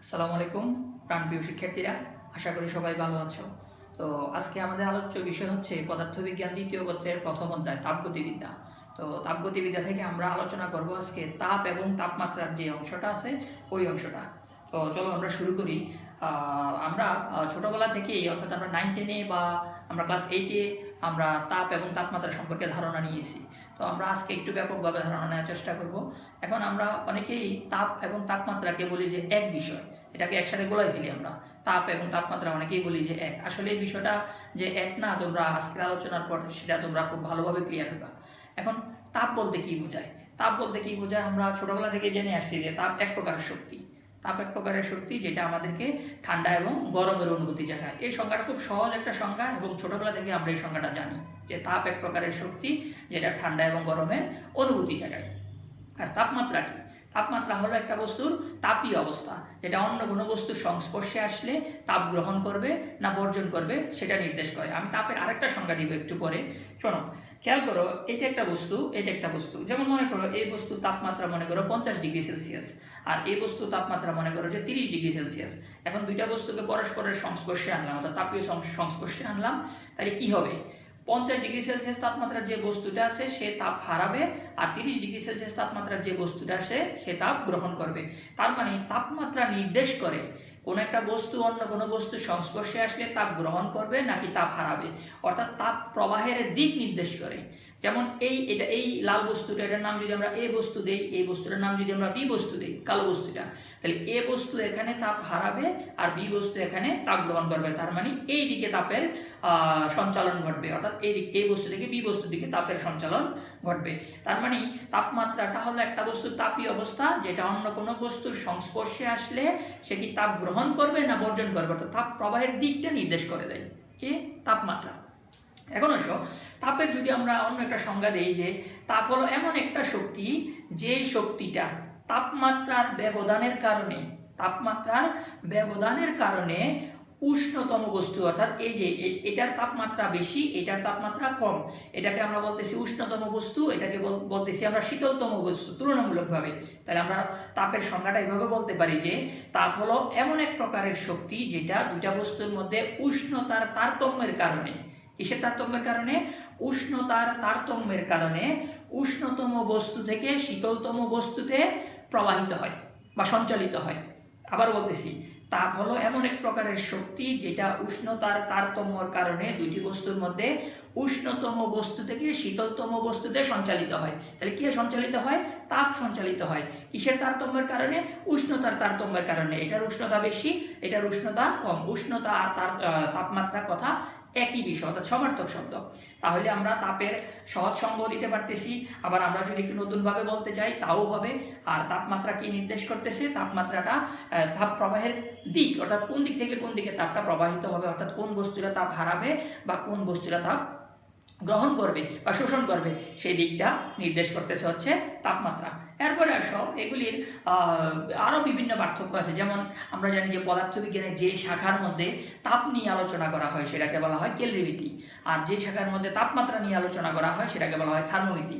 আসসালামু আলাইকুম প্রাণপ্রিয় শিক্ষার্থীরা, আশা করি সবাই ভালো আছো। তো আজকে আমাদের আলোচ্য বিষয় হচ্ছে পদার্থবিজ্ঞান দ্বিতীয় পত্রের প্রথম অধ্যায় তাপগতিবিদ্যা। তো তাপগতিবিদ্যা থেকে আমরা আলোচনা করব আজকে তাপ এবং তাপমাত্রার যে অংশটা আছে ওই অংশটা। তো চলো আমরা শুরু করি। আমরা ছোটোবেলা থেকেই, অর্থাৎ আমরা 9-10-এ বা আমরা ক্লাস 8-এ আমরা তাপ এবং তাপমাত্রা সম্পর্কে ধারণা নিয়েছি। তো আমরা আজকে একটু ব্যাপকভাবে ধারণা নেওয়ার চেষ্টা করব। এখন আমরা অনেকেই তাপ এবং তাপমাত্রাকে বলি যে এক বিষয়, এটাকে একসাথে গোলাই ফেলি আমরা। তাপ এবং তাপমাত্রা অনেকেই বলি যে এক, আসলে এই বিষয়টা যে এক না, তোমরা আজকের আলোচনার পর সেটা তোমরা খুব ভালোভাবে ক্লিয়ার হবে। এখন তাপ বলতে কি বোঝায়? তাপ বলতে কি বোঝায় আমরা ছোটবেলা থেকে জেনে আসছি যে তাপ এক প্রকারের শক্তি। তাপ এক প্রকারের শক্তি যেটা আমাদেরকে ঠান্ডা এবং গরমের অনুভূতি জাগায়। এই সংজ্ঞাটা খুব সহজ একটা সংজ্ঞা এবং ছোটবেলা থেকে আমরা এই সংজ্ঞাটা জানি যে তাপ এক প্রকারের শক্তি যেটা ঠান্ডা এবং গরমের অনুভূতি জাগায়। আর তাপমাত্রা কি? তাপমাত্রা হলো একটা বস্তুর তাপীয় অবস্থা, যেটা অন্য কোনো বস্তুর সংস্পর্শে আসলে তাপ গ্রহণ করবে না বর্জন করবে সেটা নির্দেশ করে। আমি তাপের আরেকটা সংজ্ঞা দিব একটু পরে। শোনো, খেয়াল করো, এটা একটা বস্তু, এটা একটা বস্তু। যেমন মনে করো এই বস্তুর তাপমাত্রা মনে করো 50°C, আর এই বস্তুর তাপমাত্রা মনে করো যে 30°C। এখন দুইটা বস্তুকে পরস্পরের সংস্পর্শে আনলাম, অর্থাৎ তাপীয় সংস্পর্শে আনলাম, তাহলে কি হবে? 50°C তাপমাত্রার যে বস্তুটা আছে সে তাপ হারাবে, আর 30°C তাপমাত্রার যে বস্তুটা আছে সে তাপ গ্রহণ করবে। তার মানে তাপমাত্রা নির্দেশ করে কোনো একটা বস্তু অন্য কোনো বস্তুর সংস্পর্শে আসলে তাপ গ্রহণ করবে নাকি তাপ হারাবে, অর্থাৎ তাপ প্রবাহের দিক নির্দেশ করে। যেমন এই লাল বস্তুটা, এটার নাম যদি আমরা এ বস্তু দেই, এই বস্তুটার নাম যদি আমরা বি বস্তু দেই, কালো বস্তুটা, তাহলে এ বস্তু এখানে তাপ হারাবে আর বি বস্তু এখানে তাপ গ্রহণ করবে। তার মানে এই দিকে তাপের সঞ্চালন ঘটবে, অর্থাৎ এই বস্তু থেকে বি বস্তুর দিকে তাপের সঞ্চালন ঘটবে। তার মানে তাপমাত্রাটা হলো একটা বস্তুর তাপীয় অবস্থা যেটা অন্য কোনো বস্তুর সংস্পর্শে আসলে সে কি তাপ গ্রহণ করবে না বর্জন করবে, অর্থাৎ তাপ প্রবাহের দিকটা নির্দেশ করে দেয় কি তাপমাত্রা। এখন আসো, তাপের যদি আমরা অন্য একটা সংজ্ঞা দিই যে তাপ হলো এমন একটা শক্তি যেই শক্তিটা তাপমাত্রার ব্যবধানের কারণে উষ্ণতম বস্তু, অর্থাৎ এই যে এটার তাপমাত্রা বেশি, এটার তাপমাত্রা কম, এটাকে আমরা বলতেছি উষ্ণতম বস্তু, এটাকে বলতেছি আমরা শীতলতম বস্তু তুলনামূলকভাবে। তাহলে আমরা তাপের সংজ্ঞাটা এইভাবে বলতে পারি যে তাপ হলো এমন এক প্রকারের শক্তি যেটা দুইটা বস্তুর মধ্যে উষ্ণতার তারতম্যের কারণে, কিসের তারতম্যের কারণে? উষ্ণতার তারতম্যের কারণে উষ্ণতম বস্তু থেকে শীতলতম বস্তুতে প্রবাহিত হয় বা সঞ্চালিত হয়। আবার বলতেছি, তাপ হলো এমন এক প্রকারের শক্তি যেটা উষ্ণতার তারতম্যের কারণে দুইটি বস্তুর মধ্যে উষ্ণতম বস্তু থেকে শীতলতম বস্তুতে সঞ্চালিত হয়। তাহলে কি সঞ্চালিত হয়? তাপ সঞ্চালিত হয়। কিসের তারতম্যের কারণে? উষ্ণতার তারতম্যের কারণে। এটার উষ্ণতা বেশি, এটার উষ্ণতা কম। উষ্ণতা আর তাপমাত্রা কথা একই বিষয়, অর্থাৎ সমার্থক শব্দ। তাহলে আমরা তাপের সহজ সংজ্ঞা দিতে পারতেছি, আবার আমরা যদি একটু নতুনভাবে বলতে চাই তাও হবে। আর তাপমাত্রা কি নির্দেশ করতেছে? তাপমাত্রাটা তাপ প্রবাহের দিক, অর্থাৎ কোন দিক থেকে কোন দিকে তাপটা প্রবাহিত হবে, অর্থাৎ কোন বস্তুটা তাপ হারাবে বা কোন বস্তুটা তাপ গ্রহণ করবে বা শোষণ করবে, সেই দিকটা নির্দেশ করতেছে হচ্ছে তাপমাত্রা। এরপরে আসো, এগুলির আরও বিভিন্ন পার্থক্য আছে। যেমন আমরা জানি যে পদার্থবিজ্ঞানের যে শাখার মধ্যে তাপ নিয়ে আলোচনা করা হয় সেটাকে বলা হয় কেলরিমিতি, আর যে শাখার মধ্যে তাপমাত্রা নিয়ে আলোচনা করা হয় সেটাকে বলা হয় থার্মোমিতি।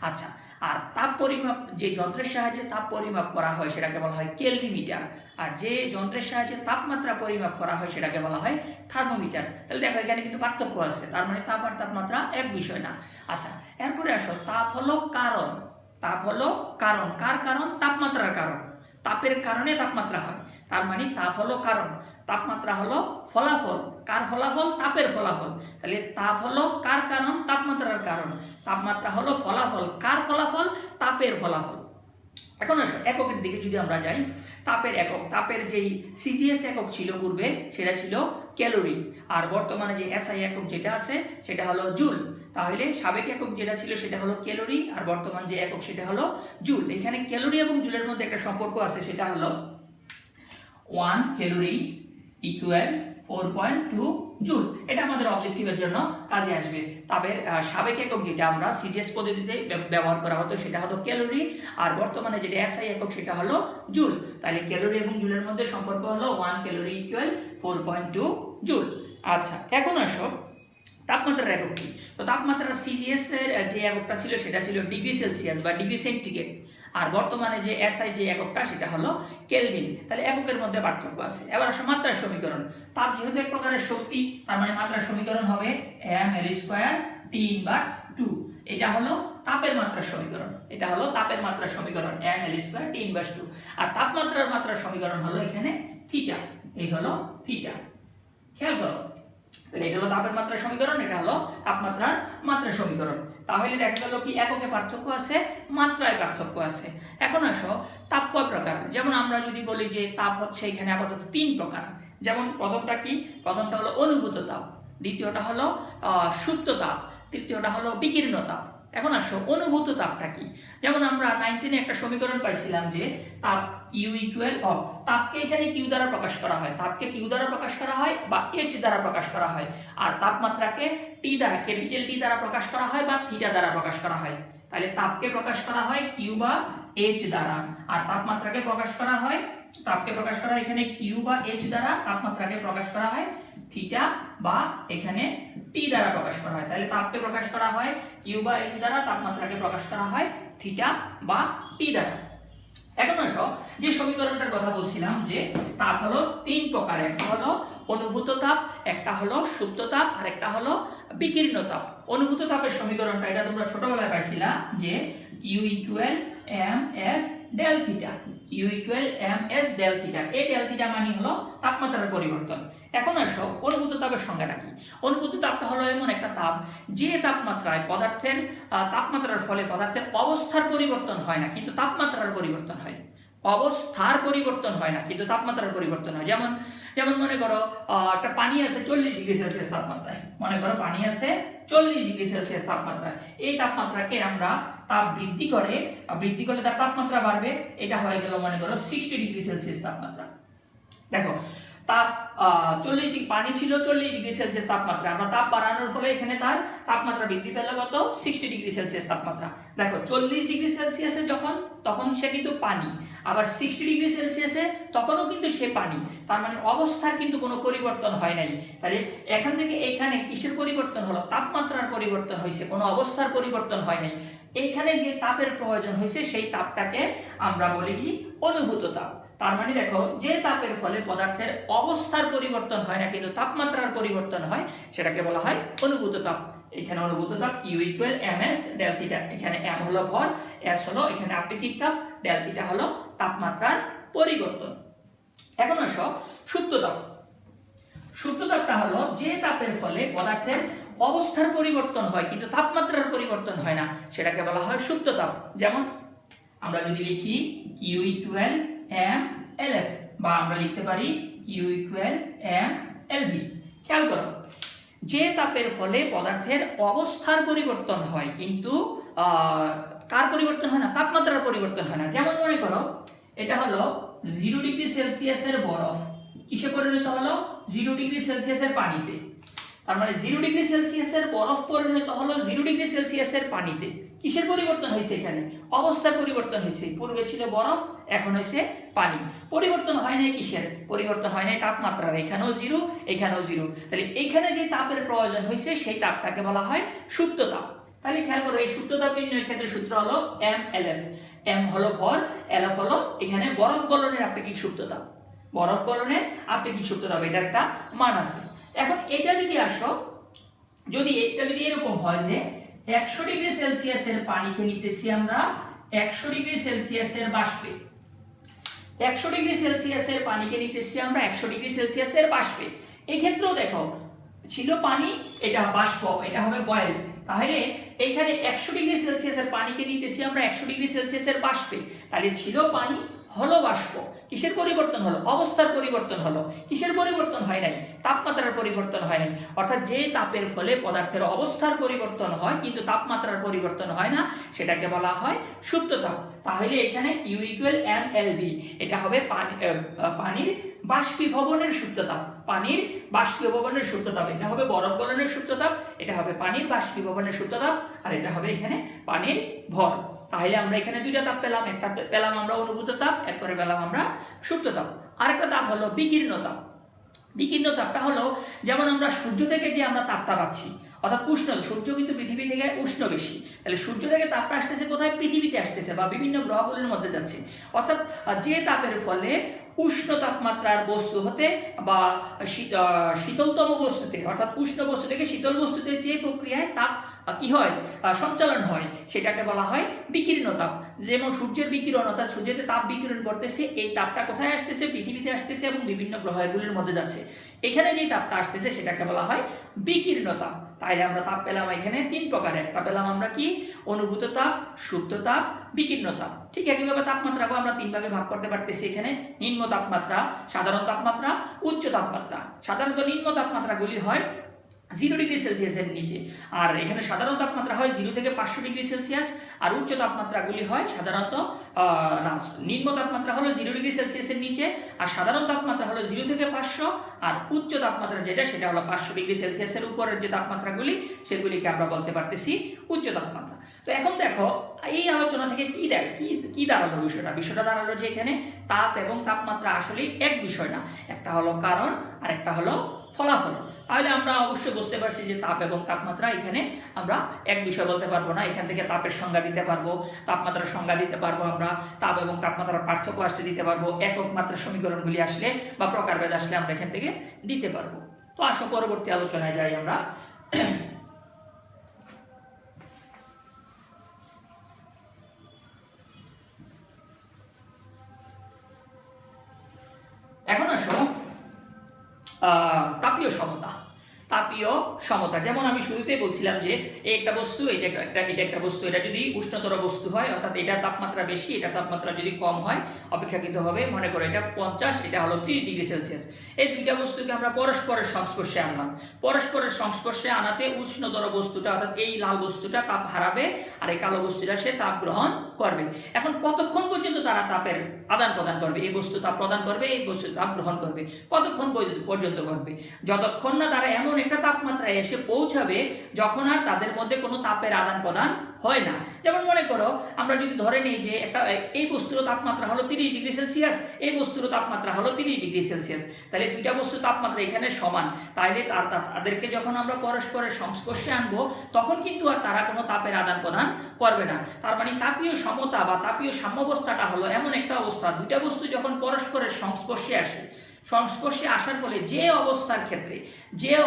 আচ্ছা, আর তাপ পরিমাপ, যে যন্ত্রের সাহায্যে তাপ পরিমাপ করা হয় সেটাকে বলা হয় কেলরিমিটার, আর যে যন্ত্রের সাহায্যে তাপমাত্রা পরিমাপ করা হয় সেটাকে বলা হয় থার্মোমিটার। তাহলে দেখো এখানে কিন্তু পার্থক্য আছে, তার মানে তাপ আর তাপমাত্রা এক বিষয় না। আচ্ছা, এরপরে আসো, তাপ হলো কারণ। তাপ হলো কারণ। কার কারণ? তাপমাত্রার কারণ। তাপের কারণে তাপমাত্রা হয়, তার মানে তাপ হলো কারণ। তাপমাত্রা হলো ফলাফল। কার ফলাফল? তাপের ফলাফল। তাহলে তাপ হলো কার কারণ? তাপমাত্রার কারণ। তাপমাত্রা হলো ফলাফল। কার ফলাফল? তাপের ফলাফল। এখন আসো, এককের দিকে যদি আমরা যাই, তাপের একক, তাপের যেই সিজিএস একক ছিল পূর্বে সেটা ছিল ক্যালোরি, আর বর্তমানে যে এসআই একক যেটা আছে সেটা হলো জুল। তাহলে সাবেক একক যেটা ছিল সেটা হলো ক্যালোরি, আর বর্তমান যে একক সেটা হলো জুল। এখানে ক্যালোরি এবং জুলের মধ্যে একটা সম্পর্ক আছে, সেটা হলো 1 ক্যালোরি ইকুয়াল 4.2 জুল। এটা আমাদের অবজেক্টিভের জন্য কাজে আসবে। তাপের সাবেক একক যেটা আমরা সিজিএস পদ্ধতিতে ব্যবহার করা হতো সেটা হলো ক্যালোরি, আর বর্তমানে যেটা এসআই একক সেটা হলো জুল। তাহলে ক্যালোরি এবং জুলের মধ্যে সম্পর্ক হলো 1 ক্যালোরি ইকুয়াল 4.2 জুল। আচ্ছা, এখন আসো তাপমাত্রার একক কি? তো তাপমাত্রা সিজিএস এর যে এককটা ছিল সেটা ছিল ডিগ্রি সেলসিয়াস বা ডিগ্রি সেন্টিগ্রেড, আর বর্তমানে যে এসআই যে এককটা সেটা হলো কেলভিন। তাহলে এককের মধ্যে পার্থক্য আছে। এবার আসো মাত্রার সমীকরণ। তাপ যেহেতু এক প্রকারের শক্তি, তার মানে মাত্রার সমীকরণ হবে ml² T−2। এটা হলো তাপের মাত্রার সমীকরণ। এটা হলো তাপের মাত্রার সমীকরণ ml² T−2। আর তাপমাত্রার মাত্রার সমীকরণ হলো এখানে থিটা। এই হলো থিটা। খেয়াল করো, তাহলে এটা হলো তাপের মাত্রার সমীকরণ, এটা হলো তাপমাত্রার মাত্রার সমীকরণ। তাহলে দেখা গেল কি এককে পার্থক্য আছে, মাত্রায় পার্থক্য আছে। এখন আসো তাপ কয় প্রকার। যেমন আমরা যদি বলি যে তাপ হচ্ছে এখানে আপাতত 3 প্রকার। যেমন প্রথমটা কি, প্রথমটা হলো অনুভূত তাপ, দ্বিতীয়টা হলো সুপ্ত তাপ, তৃতীয়টা হলো বিকীর্ণ তাপ। এখন আসো অনুভূত তাপটা কি। যেমন আমরা 19-এ একটা সমীকরণ পাইছিলাম যে তাপ কিউ ইকুয়াল তাপকে এখানে কিউ দ্বারা প্রকাশ করা হয়, তাপকে কিউ দ্বারা প্রকাশ করা হয় বা এইচ দ্বারা প্রকাশ করা হয়, আর তাপমাত্রাকে টি দ্বারা, ক্যাপিটাল টি দ্বারা প্রকাশ করা হয় বা থিটা দ্বারা প্রকাশ করা হয়। তাহলে তাপকে প্রকাশ করা হয় কিউ বা এইচ দ্বারা, আর তাপমাত্রাকে প্রকাশ করা হয়, তাপকে প্রকাশ করা হয় এখানে কিউ বা এইচ দ্বারা, তাপমাত্রাকে প্রকাশ করা হয় থিটা বা এখানে টি দ্বারা প্রকাশ করা হয়। তাহলে তাপকে প্রকাশ করা হয় কিউ বা এইচ দ্বারা, তাপমাত্রাকে প্রকাশ করা হয় থিটা বা টি দ্বারা। এখন আসো যে সমীকরণটার কথা বলছিলাম যে তাপ হলো 3 প্রকার। একটা হলো অনুভূত তাপ, একটা হলো সুপ্ত তাপ, আর একটা হলো বিকীর্ণ তাপ। অনুভূত তাপের সমীকরণটা এটা তোমরা ছোটবেলায় পাইছিলা যে Q equal ms del theta, Q equal ms del theta. এই ডেল থিটা মানে হলো তাপমাত্রার পরিবর্তন। এখন আসো অনুভূত তাপের সংজ্ঞাটা কি। অনুভূত তাপটা হলো এমন একটা তাপ যে তাপমাত্রায় পদার্থের তাপমাত্রার ফলে পদার্থের অবস্থার পরিবর্তন হয় না, কিন্তু তাপমাত্রার পরিবর্তন হয়। অবস্থার পরিবর্তন হয় না, কিন্তু তাপমাত্রার পরিবর্তন হয়। যেমন যেমন মনে করো একটা পানি আছে 40 ডিগ্রি সেলসিয়াস তাপমাত্রায়, মনে করো পানি আছে 40 ডিগ্রি সেলসিয়াস তাপমাত্রায়। এই তাপমাত্রাকে আমরা তাপ বৃদ্ধি করলে তার তাপমাত্রা বাড়বে। এটা হয়ে গেল মনে করো 60 ডিগ্রি সেলসিয়াস তাপমাত্রা। দেখো তাপ 40 ডিগ্রি, পানি ছিল 40 ডিগ্রি সেলসিয়াস তাপমাত্রা, আমরা তাপ বাড়ানোর ফলে এখানে তার তাপমাত্রা বৃদ্ধি পেল কত, 60 ডিগ্রি সেলসিয়াস তাপমাত্রা। দেখো 40 ডিগ্রি সেলসিয়াসে তখন সে কিন্তু পানি, আবার 60 ডিগ্রি সেলসিয়াসে তখনও কিন্তু সে পানি। তার মানে অবস্থার কিন্তু কোনো পরিবর্তন হয় নাই। তাহলে এখান থেকে এখানে কিসের পরিবর্তন হলো, তাপমাত্রার পরিবর্তন হয়েছে, কোনো অবস্থার পরিবর্তন হয় নাই। এইখানে যে তাপের প্রয়োজন হয়েছে সেই তাপটাকে আমরা বলি কি, অনুভূত তাপ। তার মানে দেখো যে তাপের ফলে পদার্থের অবস্থার পরিবর্তন হয় না, কিন্তু তাপমাত্রার পরিবর্তন হয়, সেটাকে বলা হয় অনুভূত তাপ। এখানে অনুভূত তাপ Q equal ms del theta. এখানে m হলো ভর, s হলো এখানে আপেক্ষিক তাপ, ডেল থিটা হলো তাপমাত্রার পরিবর্তন। এখন আসো সুপ্ত তাপ। সুপ্ত তাপটা হলো যে তাপের ফলে পদার্থের অবস্থার পরিবর্তন হয় কিন্তু তাপমাত্রার পরিবর্তন হয় না, সেটাকে বলা হয় সুপ্ত তাপ। যেমন আমরা যদি লিখি কিউ ইকুয়াল mLF, বা আমরা লিখতে পারি কিউ ইকুয়াল mLV। খেয়াল করো, যে তাপের ফলে পদার্থের অবস্থার পরিবর্তন হয় কিন্তু কার পরিবর্তন হয় না, তাপমাত্রার পরিবর্তন হয় না। যেমন মনে করো এটা হলো 0 ডিগ্রি সেলসিয়াসের বরফ, কিসে পরিণত হলো, 0 ডিগ্রি সেলসিয়াসের পানিতে। তার মানে 0 ডিগ্রি সেলসিয়াসের বরফ পরিণত হলো 0 ডিগ্রি সেলসিয়াসের পানিতে। কিসের পরিবর্তন হয়েছে, এখানে অবস্থার পরিবর্তন হয়েছে। পূর্বে ছিল বরফ, এখন হয়েছে পানি। পরিবর্তন হয় নাই কিসের, পরিবর্তন হয় নাই তাপমাত্রার। এখানেও 0, এখানেও 0। তাহলে এখানে যে তাপের প্রয়োজন হয়েছে সেই তাপটাকে বলা হয় সুপ্ত তাপ। তাহলে খেয়াল করো এই সুপ্ত তাপ নির্ণয়ের ক্ষেত্রে সূত্র হলো mLF। m হলো ভর, LF হলো এখানে বরফ গলনের আপেক্ষিক সুপ্ত তাপ। বরফ গলনের আপেক্ষিক সুপ্ত তাপ, এটার একটা মান আছে। এখন এটা যদি আসো, যদি এটা যদি এরকম হয় যে 100 ডিগ্রি সেলসিয়াসের পানিকে নিতেছি আমরা 100 ডিগ্রি সেলসিয়াসের বাষ্পে, 100 ডিগ্রি সেলসিয়াসের পানিকে নিতেছি আমরা 100 ডিগ্রি সেলসিয়াসের বাষ্পে। এই ক্ষেত্রেও দেখো ছিল পানি, এটা বাষ্প, এটা হবে বয়েল। তাহলে এখানে 100 ডিগ্রি সেলসিয়াসের পানিকে নিতেছি আমরা 100 ডিগ্রি সেলসিয়াসের বাষ্পে। তাহলে ছিল পানি, হলো বাষ্প। কিসের পরিবর্তন হলো, অবস্থার পরিবর্তন হলো। কিসের পরিবর্তন হয় নাই, তাপমাত্রার পরিবর্তন হয় নাই। অর্থাৎ যে তাপের ফলে পদার্থের অবস্থার পরিবর্তন হয় কিন্তু তাপমাত্রার পরিবর্তন হয় না, সেটাকে বলা হয় সুপ্ত তাপ। তাহলে এখানে কিউ ইকুয়াল mLV, এটা হবে পানির বাষ্পীভবনের সুপ্ত তাপ। পানির বাষ্পীভবনের সুপ্ত তাপ, এটা হবে বরফ গলনের সুপ্ত তাপ, এটা হবে পানির বাষ্পীভবনের সুপ্ত তাপ, আর এটা হবে এখানে পানির ভর। তাহলে আমরা এখানে দুইটা তাপ পেলাম, একটা পেলাম আমরা অনুভূত তাপ, এরপরে পেলাম আমরা সুপ্ত তাপ। আরেকটা তাপ হলো বিকীর্ণ তাপ। বিকীর্ণ তাপটা হলো যেমন আমরা সূর্য থেকে যে আমরা তাপটা পাচ্ছি, অর্থাৎ উষ্ণ, সূর্য কিন্তু পৃথিবী থেকে উষ্ণ বেশি, তাহলে সূর্য থেকে তাপটা আসতেছে কোথায়, পৃথিবীতে আসতেছে বা বিভিন্ন গ্রহগুলির মধ্যে যাচ্ছে। অর্থাৎ যে তাপের ফলে উষ্ণ তাপমাত্রার বস্তু হতে বা শীতলতম বস্তুতে, অর্থাৎ উষ্ণ বস্তু থেকে শীতল বস্তুতে যে প্রক্রিয়ায় তাপ কি হয়, সঞ্চালন হয়, সেটাকে বলা হয় বিকিরণ তাপ। যেমন সূর্যের বিকিরণ, অর্থাৎ সূর্যের তাপ বিকিরণ করতেছে, এই তাপটা কোথায় আসতেছে, পৃথিবীতে আসতেছে এবং বিভিন্ন গ্রহগুলির মধ্যে যাচ্ছে। এখানে যে তাপটা আসতেছে সেটাকে বলা হয় বিকিরণ তাপ। তাইলে আমরা তাপ পেলাম এখানে তিন প্রকার। একটা পেলাম আমরা কি, অনুভূত তাপ, সুপ্ত তাপ, বিকিরণ তাপ। ঠিক একইভাবে তাপমাত্রাকেও আমরা তিন ভাগে ভাগ করতে পারতেছি এখানে, নিম্ন তাপমাত্রা, সাধারণ তাপমাত্রা, উচ্চ তাপমাত্রা। সাধারণত নিম্ন তাপমাত্রাগুলি হয় 0 ডিগ্রি সেলসিয়াসের নিচে, আর এখানে সাধারণ তাপমাত্রা হয় 0 থেকে 500 ডিগ্রি সেলসিয়াস, আর উচ্চ তাপমাত্রাগুলি হয় সাধারণত নিম্ন তাপমাত্রা হলো 0 ডিগ্রি সেলসিয়াসের নিচে, আর সাধারণ তাপমাত্রা হলো 0 থেকে 500, আর উচ্চ তাপমাত্রা যেটা সেটা হলো 500 ডিগ্রি সেলসিয়াসের উপরের যে তাপমাত্রাগুলি সেগুলিকে আমরা বলতে পারতেছি উচ্চ তাপমাত্রা। তো এখন দেখো এই আলোচনা থেকে কি দাঁড়ালো বিষয়টা দাঁড়ালো যে এখানে তাপ এবং তাপমাত্রা আসলে এক বিষয় না, একটা হলো কারণ আর একটা হলো ফলাফল। তাহলে আমরা অবশ্যই বুঝতে পারছি যে তাপ এবং তাপমাত্রা এখানে আমরা এক বিষয় বলতে পারবো না। এখান থেকে তাপের সংজ্ঞা দিতে পারবো, তাপমাত্রার সংজ্ঞা দিতে পারবো, আমরা তাপ এবং তাপমাত্রার পার্থক্য আসলে দিতে পারবো, একক মাত্রার সমীকরণগুলি আসলে বা প্রকারভেদ আসলে আমরা এখান থেকে দিতে পারবো। তো আসো পরবর্তী আলোচনায় যাই আমরা। এখন আসো তাপীয় সমতা। তাপীয় সমতা, যেমন আমি শুরুতেই বলছিলাম যে এই একটা বস্তু, এটা একটা বস্তু, এটা যদি উষ্ণতর বস্তু হয়, অর্থাৎ এটা তাপমাত্রা বেশি, এটা তাপমাত্রা যদি কম হয় অপেক্ষাকৃতভাবে, মনে করো এটা 50, এটা হলো 30 ডিগ্রি সেলসিয়াস, এই দুইটা বস্তুকে আমরা পরস্পরের সংস্পর্শে আনলাম। পরস্পরের সংস্পর্শে আনাতে উষ্ণতর বস্তুটা, অর্থাৎ এই লাল বস্তুটা তাপ হারাবে, আর এই কালো বস্তুটা সে তাপ গ্রহণ করবে। এখন কতক্ষণ পর্যন্ত তারা তাপের আদান প্রদান করবে, এই বস্তু তাপ প্রদান করবে, এই বস্তু তাপ গ্রহণ করবে, কতক্ষণ পর্যন্ত করবে, যতক্ষণ না তারা এমন একটা তাপমাত্রায় এসে পৌঁছাবে যখন আর তাদের মধ্যে কোনো তাপের আদান প্রদান হয় না। যেমন মনে করো আমরা যদি ধরে নিই যে একটা এই বস্তুর তাপমাত্রা হলো 30 ডিগ্রি সেলসিয়াস, এই বস্তুর তাপমাত্রা হলো 30 ডিগ্রি সেলসিয়াস, তাহলে দুইটা বস্তুর তাপমাত্রা এখানে সমান। তাহলে তাদেরকে যখন আমরা পরস্পরের সংস্পর্শে আনবো তখন কিন্তু আর তারা কোনো তাপের আদান প্রদান করবে না। তার মানে তাপীয় সমতা বা তাপীয় সাম্যাবস্থাটা হলো এমন একটা অবস্থা, দুইটা বস্তু যখন পরস্পরের সংস্পর্শে আসে, সংস্পর্শে আসার ফলে যে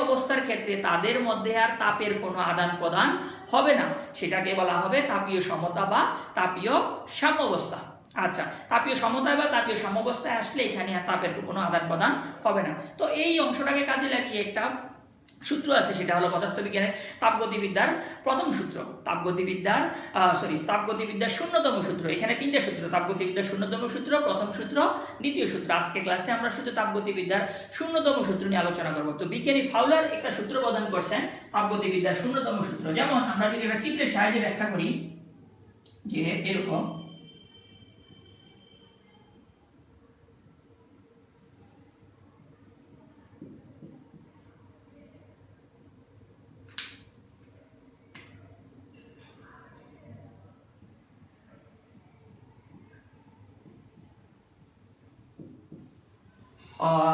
অবস্থার ক্ষেত্রে তাদের মধ্যে আর তাপের কোনো আদান প্রদান হবে না, সেটাকে বলা হবে তাপীয় সমতা বা তাপীয় সাম্যাবস্থা। আচ্ছা, তাপীয় সমতা বা তাপীয় সাম্যাবস্থায় আসলে এখানে আর তাপের কোনো আদান প্রদান হবে না। তো এই অংশটাকে কাজে লাগিয়ে একটা সূত্র আছে, সেটা হলো পদার্থবিজ্ঞানের তাপগতিবিদ্যার প্রথম সূত্র, তাপগতিবিদ্যার শূন্যতম সূত্র। এখানে তিনটা সূত্র, তাপগতিবিদ্যার শূন্যতম সূত্র, প্রথম সূত্র, দ্বিতীয় সূত্র। আজকে ক্লাসে আমরা শুধু তাপগতিবিদ্যার শূন্যতম সূত্র নিয়ে আলোচনা করব। তো বিজ্ঞানী ফাউলার একটা সূত্র প্রদান করছেন তাপগতিবিদ্যার শূন্যতম সূত্র। যেমন আমরা যদি একটা চিত্রের সাহায্যে ব্যাখ্যা করি যে এরকম,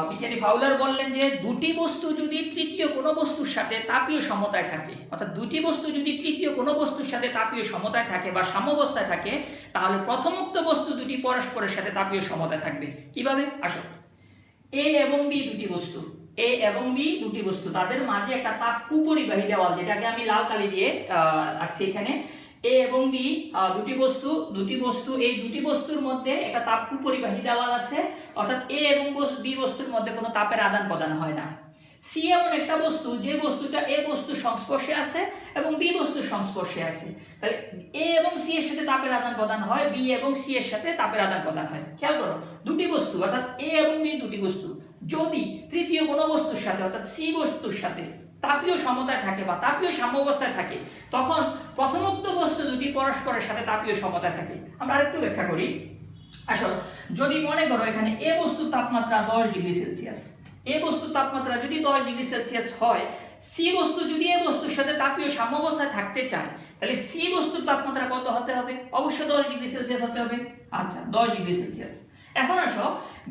বিজ্ঞানী ফাউলার বললেন যে দুটি বস্তু যদি তৃতীয় কোনো বস্তুর সাথে তাপীয় সমতায় থাকে, অর্থাৎ দুটি বস্তু যদি তৃতীয় কোনো বস্তুর সাথে তাপীয় সমতায় থাকে বা সাম্যাবস্থায় থাকে, তাহলে প্রথমোক্ত বস্তু দুটি পরস্পরের সাথে তাপীয় সমতায় থাকবে। কিভাবে? আসো, এ এবং বি দুটি বস্তু, তাদের মাঝে একটা তাপ কুপরিবাহী দেওয়াল, যেটাকে আমি লাল কালি দিয়ে আঁকছি এখানে। এ এবং বি দুটি বস্তু, এই দুটি বস্তুর মধ্যে একটা তাপ কুপরিবাহী দেওয়াল আছে, অর্থাৎ এ এবং বি বস্তুর মধ্যে কোনো তাপের আদান প্রদান হয় না। সি এমন একটা বস্তু, যে বস্তুটা এ বস্তুর সংস্পর্শে আছে এবং বি বস্তুর সংস্পর্শে আছে, তাহলে এ এবং সি এর সাথে তাপের আদান প্রদান হয়, বি এবং সি এর সাথে তাপের আদান প্রদান হয়। খেয়াল করো, দুটি বস্তু অর্থাৎ এ এবং বি দুটি বস্তু যদি তৃতীয় কোনো বস্তুর সাথে অর্থাৎ সি বস্তুর সাথে তাপীয় সমতায় থাকে বা তাপীয় সাম্যাবস্থায় থাকে, তখন প্রথমোক্ত বস্তু দুটি পরস্পরের সাথে তাপীয় সমতায় থাকে। আমরা আরেকটু ব্যাখ্যা করি। আসলে যদি মনে করো এখানে এ বস্তুর তাপমাত্রা 10 ডিগ্রি সেলসিয়াস, এ বস্তুর তাপমাত্রা যদি 10 ডিগ্রি সেলসিয়াস হয়, সি বস্তু যদি এ বস্তুর সাথে তাপীয় সাম্যাবস্থায় থাকতে চায়, তাহলে সি বস্তুর তাপমাত্রা কত হতে হবে? অবশ্যই 10 ডিগ্রি সেলসিয়াস হতে হবে। আচ্ছা, 10 ডিগ্রি সেলসিয়াস। এখন আসো,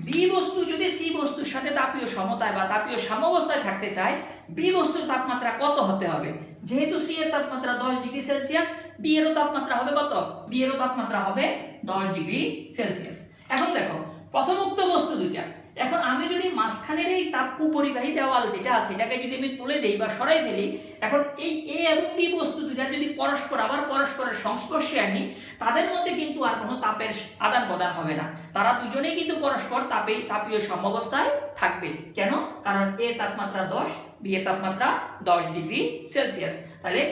বি বস্তু যদি সি বস্তুর সাথে তাপীয় সমতায় বা তাপীয় সাম্যাবস্থায় থাকতে চায়, বি বস্তুর তাপমাত্রা কত হতে হবে? যেহেতু সি এর তাপমাত্রা 10 ডিগ্রি সেলসিয়াস, বি এরও তাপমাত্রা হবে কত? বি এরও তাপমাত্রা হবে 10 ডিগ্রি সেলসিয়াস। এখন দেখো প্রথম উক্ত বস্তু দুইটা, এখন আমি যদি মাঝখানের এই তাপপরিবাহী দেওয়াল যেটা আছে এটাকে যদি আমি তুলে দেই বা সরাই ফেলি, এখন এই এ এবং বি বস্তু দুইটা যদি পরস্পরের সংস্পর্শে আনি, তাদের মধ্যে কিন্তু আর কোনো তাপের আদান প্রদান হবে না। তারা দুজনেই কিন্তু পরস্পর তাপীয় সাম্যাবস্থায় থাকবে। কেন? কারণ এ তাপমাত্রা 10, বি এর তাপমাত্রা 10 ডিগ্রি সেলসিয়াস। তাহলে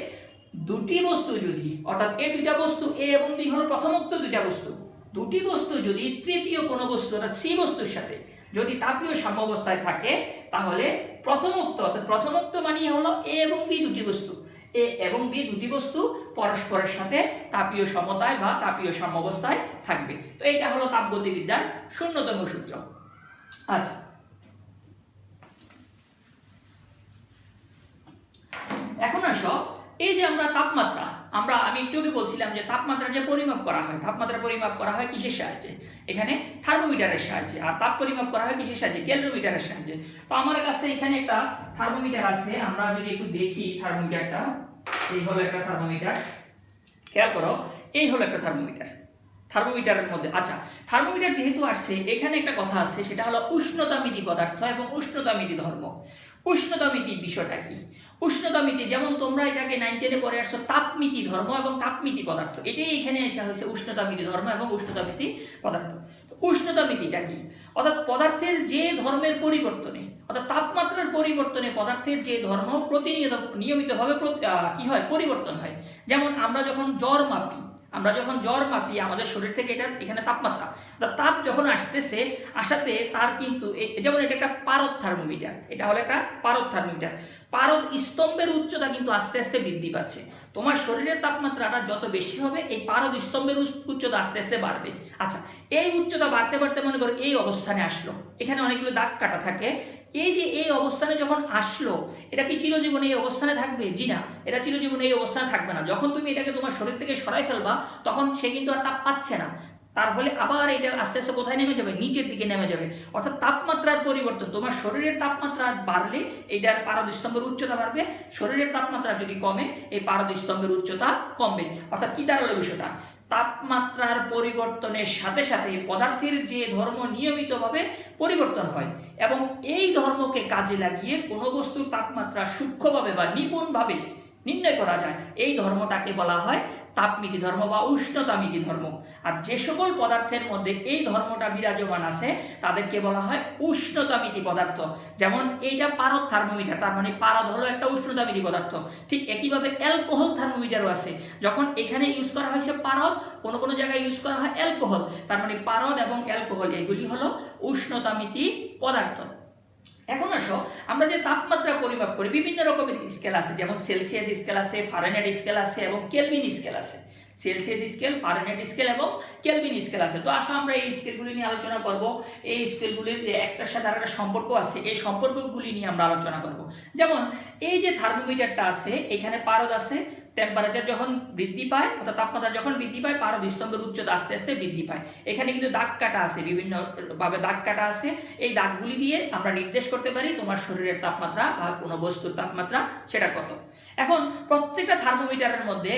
দুটি বস্তু যদি, অর্থাৎ এই দুইটা বস্তু এ এবং বি হলো প্রথমোক্ত দুইটা বস্তু, দুটি বস্তু যদি তৃতীয় কোনো বস্তু অর্থাৎ সি বস্তুর সাথে যদি তাপীয় সাম্যাবস্থায় থাকে, তাহলে প্রথমোক্ত মানে হলো এ এবং বি দুটি বস্তু, এ এবং বি দুটি বস্তু পরস্পরের সাথে তাপীয় সমতায় বা তাপীয় সাম্যাবস্থায় থাকবে। তো এটা হলো তাপগতিবিদ্যার শূন্যতম সূত্র। আচ্ছা, এখন আসো এই যে আমরা তাপমাত্রা, আমি একটু আগে বলছিলাম যে তাপমাত্রা যে পরিমাপ করা হয়, তাপমাত্রা পরিমাপ করা হয় কিসের সাহায্যে? এখানে থার্মোমিটারের সাহায্যে। আর তাপ পরিমাপ করা হয় কিসের সাহায্যে? ক্যালরিমিটারের সাহায্যে। তো আমার কাছে এখানে একটা থার্মোমিটার আছে, আমরা যদি একটু দেখি থার্মোমিটারটা, এই হলো একটা থার্মোমিটার, খেয়াল করো এই হলো একটা থার্মোমিটার। থার্মোমিটারের মধ্যে, আচ্ছা থার্মোমিটার যেহেতু আসছে, এখানে একটা কথা আছে, সেটা হলো উষ্ণতামিতি পদার্থ এবং উষ্ণতামিতি ধর্ম। উষ্ণতামিতি বিষয়টা কি? উষ্ণতামিতি, যেমন তোমরা এটাকে 9 10-এ পড়ে আসছো তাপমিতি ধর্ম এবং তাপমিতি পদার্থ, এটাই এখানে এসে হয়েছে উষ্ণতামিতি ধর্ম এবং উষ্ণতামিতি পদার্থ। উষ্ণতামিতিটা কি? অর্থাৎ পদার্থের যে ধর্মের পরিবর্তনে, অর্থাৎ তাপমাত্রার পরিবর্তনে পদার্থের যে ধর্ম নিয়মিতভাবে কি হয়? পরিবর্তন হয়। যেমন আমরা যখন জ্বর মাপি আমাদের শরীর থেকে, এখানে তাপমাত্রা, তাপ যখন আসাতে তার কিন্তু, যেমন এটা একটা পারদ থার্মোমিটার, এটা হলো একটা পারদ থার্মোমিটার। পারদ স্তম্ভের উচ্চতা কিন্তু আস্তে আস্তে বৃদ্ধি পাচ্ছে। তোমার শরীরের তাপমাত্রাটা যত বেশি হবে, এই পারদ স্তম্ভের উচ্চতা আস্তে আস্তে বাড়বে। আচ্ছা, এই উচ্চতা বাড়তে বাড়তে মনে করো এই অবস্থানে আসলো, এখানে অনেকগুলো দাগ কাটা থাকে। এই যে এই অবস্থানে যখন আসলো, এটা কি চিরজীবন এই অবস্থানে থাকবে? জি না, এটা চিরজীবন এই অবস্থানে থাকবে না। যখন তুমি এটাকে তোমার শরীর থেকে সরাই ফেলবা, তখন সে কিন্তু আর তাপ পাচ্ছে না। তার ফলে আবার এটা আস্তে আস্তে কোথায় নেমে যাবে? নিচের দিকে নেমে যাবে। অর্থাৎ তাপমাত্রার পরিবর্তন, তোমার শরীরের তাপমাত্রা বাড়লে এইটার পারদ স্তম্ভের উচ্চতা বাড়বে, শরীরের তাপমাত্রা যদি কমে এই পারদ স্তম্ভের উচ্চতা কমবে। অর্থাৎ কি দাঁড়ালো বিষয়টা? তাপমাত্রার পরিবর্তনের সাথে সাথে পদার্থের যে ধর্ম নিয়মিতভাবে পরিবর্তন হয়, এবং এই ধর্মকে কাজে লাগিয়ে কোনো বস্তুর তাপমাত্রা সূক্ষ্মভাবে বা নিপুণভাবে নির্ণয় করা যায়, এই ধর্মটাকে বলা হয় তাপমিতি ধর্ম বা উষ্ণতামিতি ধর্ম। আর যে সকল পদার্থের মধ্যে এই ধর্মটা বিরাজমান আছে তাদেরকে বলা হয় উষ্ণতামিতি পদার্থ। যেমন এইটা পারদ থার্মোমিটার, তার মানে পারদ হলো একটা উষ্ণতামিতি পদার্থ। ঠিক একইভাবে অ্যালকোহল থার্মোমিটারও আছে, যখন এখানে ইউজ করা হয়েছে পারদ, কোনো কোনো জায়গায় ইউজ করা হয় অ্যালকোহল, তার মানে পারদ এবং অ্যালকোহল এগুলি হলো উষ্ণতামিতি পদার্থ। এখন আসো, আমরা যে তাপমাত্রা পরিমাপ করি বিভিন্ন রকমের স্কেল আছে, যেমন সেলসিয়াস স্কেল আছে, ফারেনহাইট স্কেল আছে এবং কেলভিন স্কেল আছে। সেলসিয়াস স্কেল, ফারেনহাইট স্কেল এবং কেলভিন স্কেল আছে। তো আসো আমরা এই স্কেলগুলি নিয়ে আলোচনা করব। এই স্কেলগুলির একটার সাথে আরেকটা সম্পর্ক আছে, এই সম্পর্কগুলি নিয়ে আমরা আলোচনা করব। যেমন এই যে থার্মোমিটারটা আছে, এখানে পারদ আছে, টেম্পারেচার যখন বৃদ্ধি পায় অর্থাৎ তাপমাত্রা যখন বৃদ্ধি পায়, পারদ স্তম্ভের উচ্চতা আস্তে আস্তে বৃদ্ধি পায়। এখানে কিন্তু দাগ কাটা আছে, বিভিন্নভাবে দাগ কাটা আছে। এই দাগগুলি দিয়ে আমরা নির্দেশ করতে পারি তোমার শরীরের তাপমাত্রা বা কোনো বস্তুর তাপমাত্রা সেটা কত। এখন প্রত্যেকটা থার্মোমিটারের মধ্যে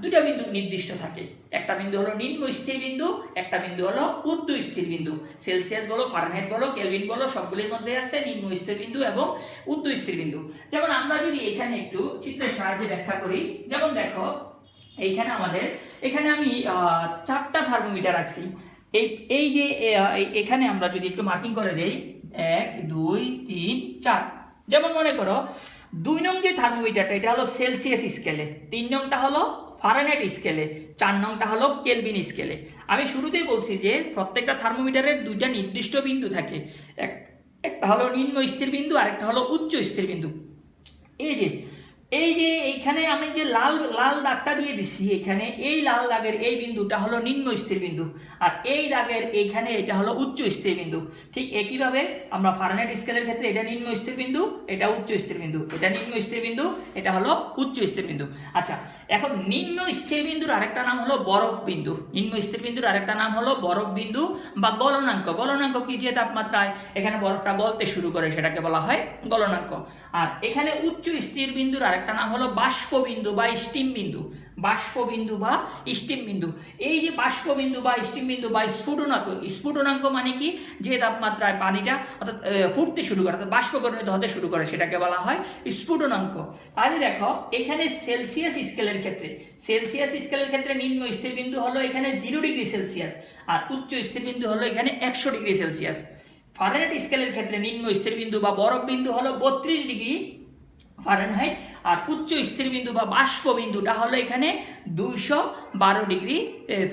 দুইটা বিন্দু নির্দিষ্ট থাকে। একটা বিন্দু হলো নিম্ন স্থির বিন্দু, একটা বিন্দু হলো উচ্চ স্থির বিন্দু। সেলসিয়াস বলো, ফারেনহাইট বলো, কেলভিন বলো, সবগুলির মধ্যে আছে নিম্ন স্থির বিন্দু এবং উচ্চ স্থির বিন্দু। যেমন আমরা যদি এখানে একটু চিত্রের সাহায্যে ব্যাখ্যা করি, যেমন দেখো এইখানে এখানে আমি 4টা থার্মোমিটার রাখছি। এই যে এখানে আমরা যদি একটু মার্কিং করে দেই 1 2 3 4, যেমন মনে করো 2 নং যে থার্মোমিটারটা এটা হলো সেলসিয়াস স্কেলে, 3 নংটা হলো ফারেনহাইট স্কেলে, 4 নংটা হলো কেলভিন স্কেলে। আমি শুরুতেই বলছি যে প্রত্যেকটা থার্মোমিটারের দুইটা নির্দিষ্ট বিন্দু থাকে, একটা হলো নিম্ন স্থির বিন্দু আর একটা হলো উচ্চ স্থির বিন্দু। এই যে এই যে এইখানে আমি যে লাল লাল দাগটা দিয়ে দিচ্ছি, এখানে এই লাল দাগের এই বিন্দুটা হলো নিম্ন স্থির বিন্দু, আর এই দাগের এইখানে এটা হলো উচ্চ স্থির বিন্দু। ঠিক একইভাবে আমরা ফারেনহাইট স্কেলের ক্ষেত্রে এটা নিম্ন স্থির বিন্দু, এটা উচ্চ স্থির বিন্দু, এটা নিম্ন স্থির বিন্দু, এটা হলো উচ্চ স্থির বিন্দু। আচ্ছা, এখন নিম্ন স্থির বিন্দুর আরেকটা নাম হলো বরফ বিন্দু। নিম্ন স্থির বিন্দুর আরেকটা নাম হলো বরফ বিন্দু বা গলনাঙ্ক। গলনাঙ্ক কি? যে তাপমাত্রায় এখানে বরফটা গলতে শুরু করে সেটাকে বলা হয় গলনাঙ্ক। আর এখানে উচ্চ স্থির বিন্দুর আরেকটা নাম হলো বাষ্প বিন্দু বা স্টিম বিন্দু। বাষ্প বিন্দু বা স্টিম বিন্দু। এই যে বাষ্প বিন্দু বা স্টিম বিন্দু বা স্ফুটনাঙ্ক, স্ফুটনাঙ্ক মানে কি? যে তাপমাত্রায় পানিটা অর্থাৎ ফুটতে শুরু করে, অর্থাৎ বাষ্প পরিণত হতে শুরু করে সেটাকে বলা হয় স্ফুটনাঙ্ক। তাহলে দেখো এখানে সেলসিয়াস স্কেলের ক্ষেত্রে, সেলসিয়াস স্কেলের ক্ষেত্রে নিম্ন স্থির বিন্দু হলো এখানে 0 ডিগ্রি সেলসিয়াস, আর উচ্চ স্থির বিন্দু হলো এখানে 100 ডিগ্রি সেলসিয়াস। ফারেনহাইট স্কেলের ক্ষেত্রে নিম্ন স্থির বিন্দু বা বরফ বিন্দু হলো 32 ডিগ্রি ফারেনহাইট, আর উচ্চ স্থির বিন্দু বা বাষ্প বিন্দুটা হলো এখানে 212 ডিগ্রি